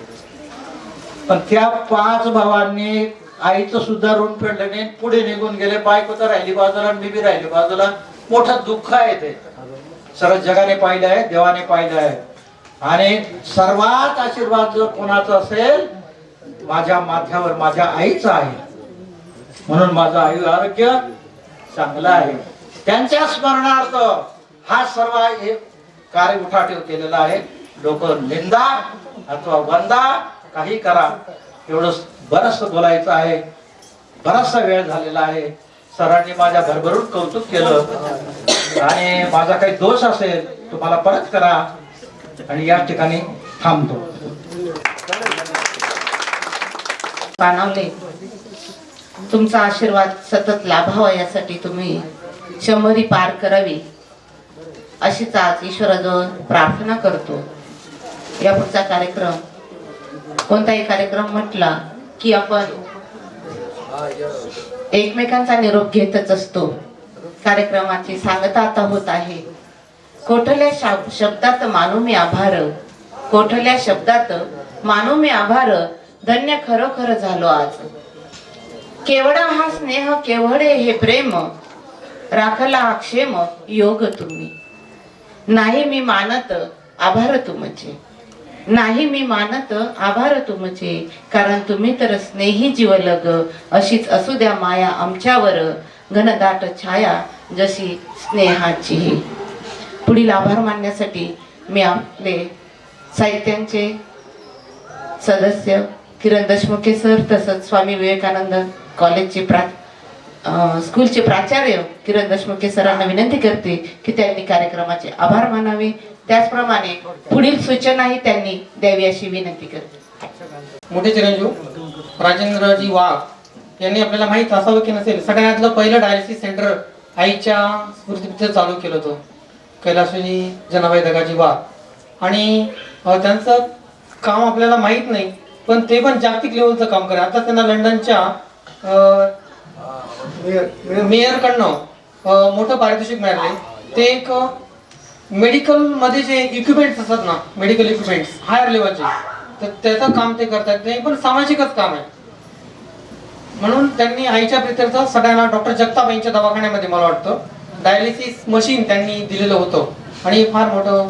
Speaker 7: पण त्या 5 भावांनी आईचं सुद्धा ऋण फेडलं नाही, पुढे निघून गेले. बायको तर राहिली बाजूला, मी बी राहिली बाजूला. मोठं दुःख आहे ते. सर्व जगाने पाहिलं आहे, देवाने पाहिलं आहे. आणि सर्वात आशीर्वाद जर कोणाचा असेल, माझ्या माथ्यावर माझ्या आईचा आहे. म्हणून माझं आरोग्य चांगलं आहे. त्यांच्या स्मरणार्थ हा सर्व कार्य उठाठेव केलेला आहे. लोक निंदा अथवा वंदा काही करा, एवढं बरंच बोलायचं आहे. बराचसा वेळ झालेला आहे. सरांनी माझ्या भरभरून कौतुक केलं आणि माझा काही दोष असेल तुम्हाला परत करा. आणि या ठिकाणी
Speaker 9: थांबतो.
Speaker 2: पाणवले, तुमचा आशीर्वाद सतत लाभावा यासाठी तुम्ही 100 पार करावी अशीच आज ईश्वराजवळ प्रार्थना करतो. या पुढचा कार्यक्रम, कोणताही कार्यक्रम म्हटला की आपण एकमेकांचा निरोप घेतच असतो. कार्यक्रमाची सांगता आता होत आहे. कोठल्या शब्दात मानू मी आभार, कोठल्या शब्दात मानू मी आभार, धन्य खरोखर झालो आज. केवढा हा स्नेह, केवढे हे प्रेम, राखला हा क्षेम योग तुम्ही. नाही मी मानत आभार तुमचे, नाही मी मानत आभार तुमचे, कारण तुम्ही तर स्नेही जीवलग. अशीच असू द्या माया आमच्यावर, घनदाट छाया जशी स्नेहाची. पुढील आभार मानण्यासाठी मी आपले साहित्यांचे सदस्य किरण देशमुखे सर, तसंच स्वामी विवेकानंद कॉलेजचे स्कूलचे प्राचार्य किरण देशमुखे सरांना विनंती करते की त्यांनी कार्यक्रमाचे आभार मानावे. त्याचप्रमाणे पुढील सूचनाही त्यांनी द्यावी अशी विनंती करते.
Speaker 9: मोठे चिरंजीव राजेंद्रजी वाघ यांनी आपल्याला माहीत असावं की नसेल, सगळ्यातलं पहिलं डायलिसिस सेंटर आईच्या स्मृतीत चालू केलं होतं कैलासवासी जनाबाई दगाजी वाघ. आणि त्यांचं काम आपल्याला माहीत नाही, पण ते पण जागतिक लेवलचं काम करे. आता त्यांना लंडनच्या मेयरकडनं मोठं पारितोषिक मिळाले. ते एक मेडिकल मध्ये जे इक्विपमेंट्स असतात ना, मेडिकल इक्विपमेंट्स हायर लेवलचे, तर त्याचं काम ते करतात. ते पण सामाजिकच काम आहे. म्हणून त्यांनी आईच्या प्रित्यर्थ सगळ्यांना डॉक्टर जगताप यांच्या दवाखान्यामध्ये मला वाटतं डायलिसिस मशीन त्यांनी दिलेलं होतं. आणि फार मोठं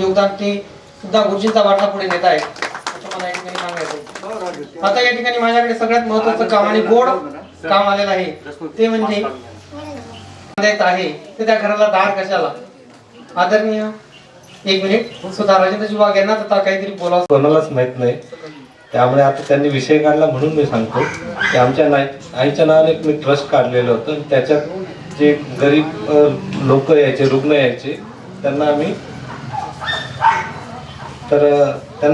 Speaker 9: योगदान ते सुद्धा गुरुजींचा वारसा पुढे नेत आहेत असं मला या ठिकाणी सांगायचं. आता या ठिकाणी माझ्याकडे सगळ्यात महत्वाचं काम आणि गोड काम आलेलं आहे, ते म्हणजे आहे ते त्या घराला दार कशाला. आदरणीय एक मिनिट सुद्धा राजेंद्रजी वाघ यांना आता काहीतरी बोलावं
Speaker 12: कोणालाच माहित नाही, त्यामुळे आता त्यांनी विषय काढला म्हणून मी सांगतो की आमच्या आईच्या नावाने एक मी ट्रस्ट काढलेलं होतं. त्याच्यात जे गरीब लोक यायचे, रुग्ण यायचे, त्यांना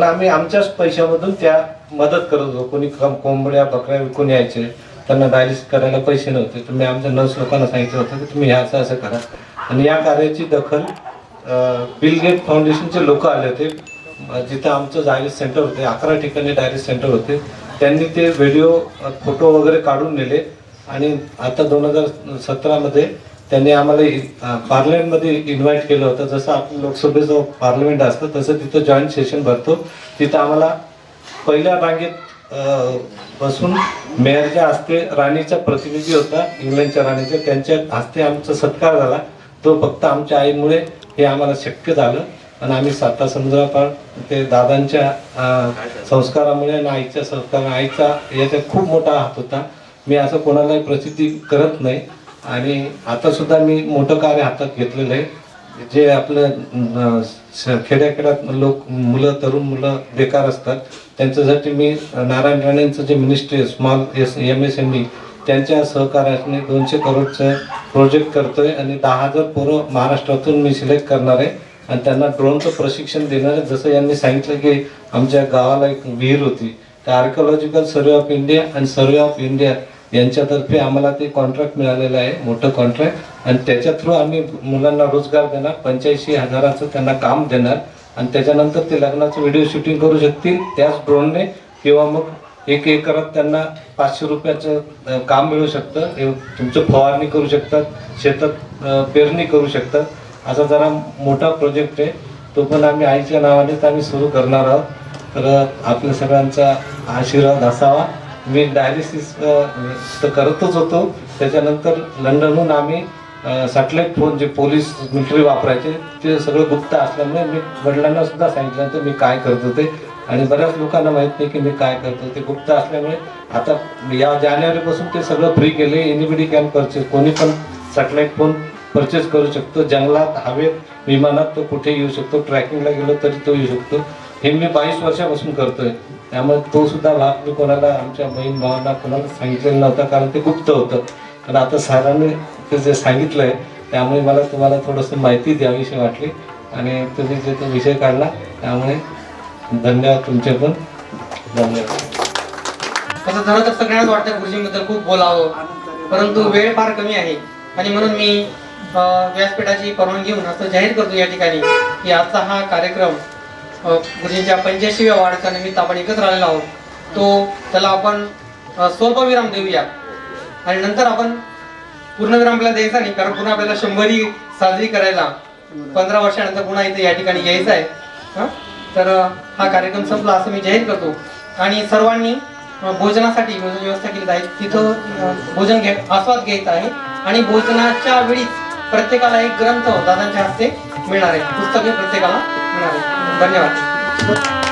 Speaker 12: आम्ही आमच्याच पैशामधून त्या मदत करत होतो. कोणी कोंबड्या बकऱ्या विकून यायचे, त्यांना डायलिसिस करायला पैसे नव्हते, तर मी आमच्या नर्स लोकांना सांगितलं होतं की तुम्ही असं असं करा. आणि या कार्याची दखल बिल गेट फाउंडेशनचे लोक आले होते. जिथं आमचं डायलिसिस सेंटर होते, 11 ठिकाणी डायलिसिस सेंटर होते. त्यांनी ते व्हिडिओ फोटो वगैरे काढून नेले. आणि आता 2017 त्यांनी आम्हाला पार्लमेंटमध्ये इन्व्हाइट केलं होतं. जसं आपलं लोकसभेचं पार्लमेंट असतं तसं तिथं जॉईंट सेशन भरतो. तिथं आम्हाला पहिल्या रांगेत बसून मेयरच्या हस्ते, राणीचा प्रतिनिधी होता इंग्लंडच्या राणीचा, त्यांच्या हस्ते आमचा सत्कार झाला. तो फक्त आमच्या आईमुळे हे आम्हाला शक्य झालं. आणि आम्ही साता समुद्रा पार ते दादांच्या संस्कारामुळे आणि आईच्या संस्कारामुळे, आईचा याच्यात खूप मोठा हात होता. मी असं कोणालाही प्रसिद्धी करत नाही. आणि आता सुद्धा मी मोठं कार्य हातात घेतलेलं आहे. जे आपलं खेड्याखेड्यात मुलं तरुण मुलं बेकार असतात, त्यांच्यासाठी मी नारायण राणेंचं जे मिनिस्ट्री स्मॉल MSME त्यांच्या सहकार्याने 200 करोडचं प्रोजेक्ट करतोय. आणि 10,000 पोरं महाराष्ट्रातून मी सिलेक्ट करणार आहे आणि त्यांना ड्रोनचं प्रशिक्षण देणार आहे. जसं यांनी सांगितलं की आमच्या गावाला एक विहीर होती, तर आर्किओलॉजिकल सर्वे ऑफ इंडिया आणि सर्वे ऑफ इंडिया यांच्यातर्फे आम्हाला ते कॉन्ट्रॅक्ट मिळालेलं आहे, मोठं कॉन्ट्रॅक्ट. आणि त्याच्या थ्रू आम्ही मुलांना रोजगार देणार, 85,000चं त्यांना काम देणार. आणि त्याच्यानंतर ते लग्नाचं व्हिडिओ शूटिंग करू शकतील त्याच ड्रोनने, किंवा मग 1 एकरात त्यांना 500 रुपयाचं काम मिळू शकतं. तुमचं फवारणी करू शकतात, शेतात पेरणी करू शकतात. असा जरा मोठा प्रोजेक्ट आहे, तो पण आम्ही आईच्या नावानेच आम्ही सुरू करणार आहोत. तर आपल्या सगळ्यांचा आशीर्वाद असावा. मी डायलिसिस तर करतच होतो, त्याच्यानंतर लंडनहून आम्ही सॅटेलाईट फोन जे पोलीस मिलिटरी वापरायचे ते सगळं गुप्त असल्यामुळे मी वडिलांना सुद्धा सांगितलं तर मी काय करतो ते. आणि बऱ्याच लोकांना माहीत नाही की मी काय करतो ते, गुप्त असल्यामुळे आता या जानेवारीपासून ते सगळं फ्री केले. एनिबडी कॅन परचेस, कोणी पण सॅटेलाईट फोन परचेस करू शकतो. जंगलात, हवेत, विमानात तो कुठे येऊ शकतो, ट्रॅकिंगला गेलो तरी तो येऊ शकतो. हे मी 22 वर्षापासून करतोय. त्यामुळे तो सुद्धा भाग मी कोणाला, आमच्या बहीण भावांना कोणाला सांगितलेलं नव्हता, कारण ते गुप्त होतं. पण आता सरांनी ते जे सांगितलं आहे त्यामुळे मला तुम्हाला थोडंसं माहिती द्यावीशी वाटली. आणि तुम्ही जे तो विषय काढला त्यामुळे धन्यवाद तुमचे पण धन्यवाद.
Speaker 9: तसं झालं तर सगळ्यांनाच वाटतं गुरुजींबद्दल खूप बोलावं, परंतु वेळ फार कमी आहे आणि म्हणून मी व्यासपीठाची परवानगी घेऊन असं जाहीर करतो या ठिकाणी की आजचा हा कार्यक्रम गुरुजींच्या 85व्या वाढच्या निमित्त आपण एकत्र आलेलो आहोत. त्याला आपण स्वल्पविराम देऊया आणि नंतर आपण पूर्णविराम आपल्याला द्यायचा नाही, कारण पुन्हा आपल्याला 100वी साजरी करायला 15 वर्षानंतर पुन्हा इथे या ठिकाणी यायचं आहे. तर हा कार्यक्रम संपला असं मी जाहीर करतो आणि सर्वांनी भोजनासाठी भोजन व्यवस्था केली आहे. तिथं भोजन आस्वाद घ्यायचा आहे आणि भोजनाच्या वेळीच प्रत्येकाला एक ग्रंथ दादांच्या हस्ते मिळणार आहे, पुस्तके प्रत्येकाला मिळणार आहे. धन्यवाद.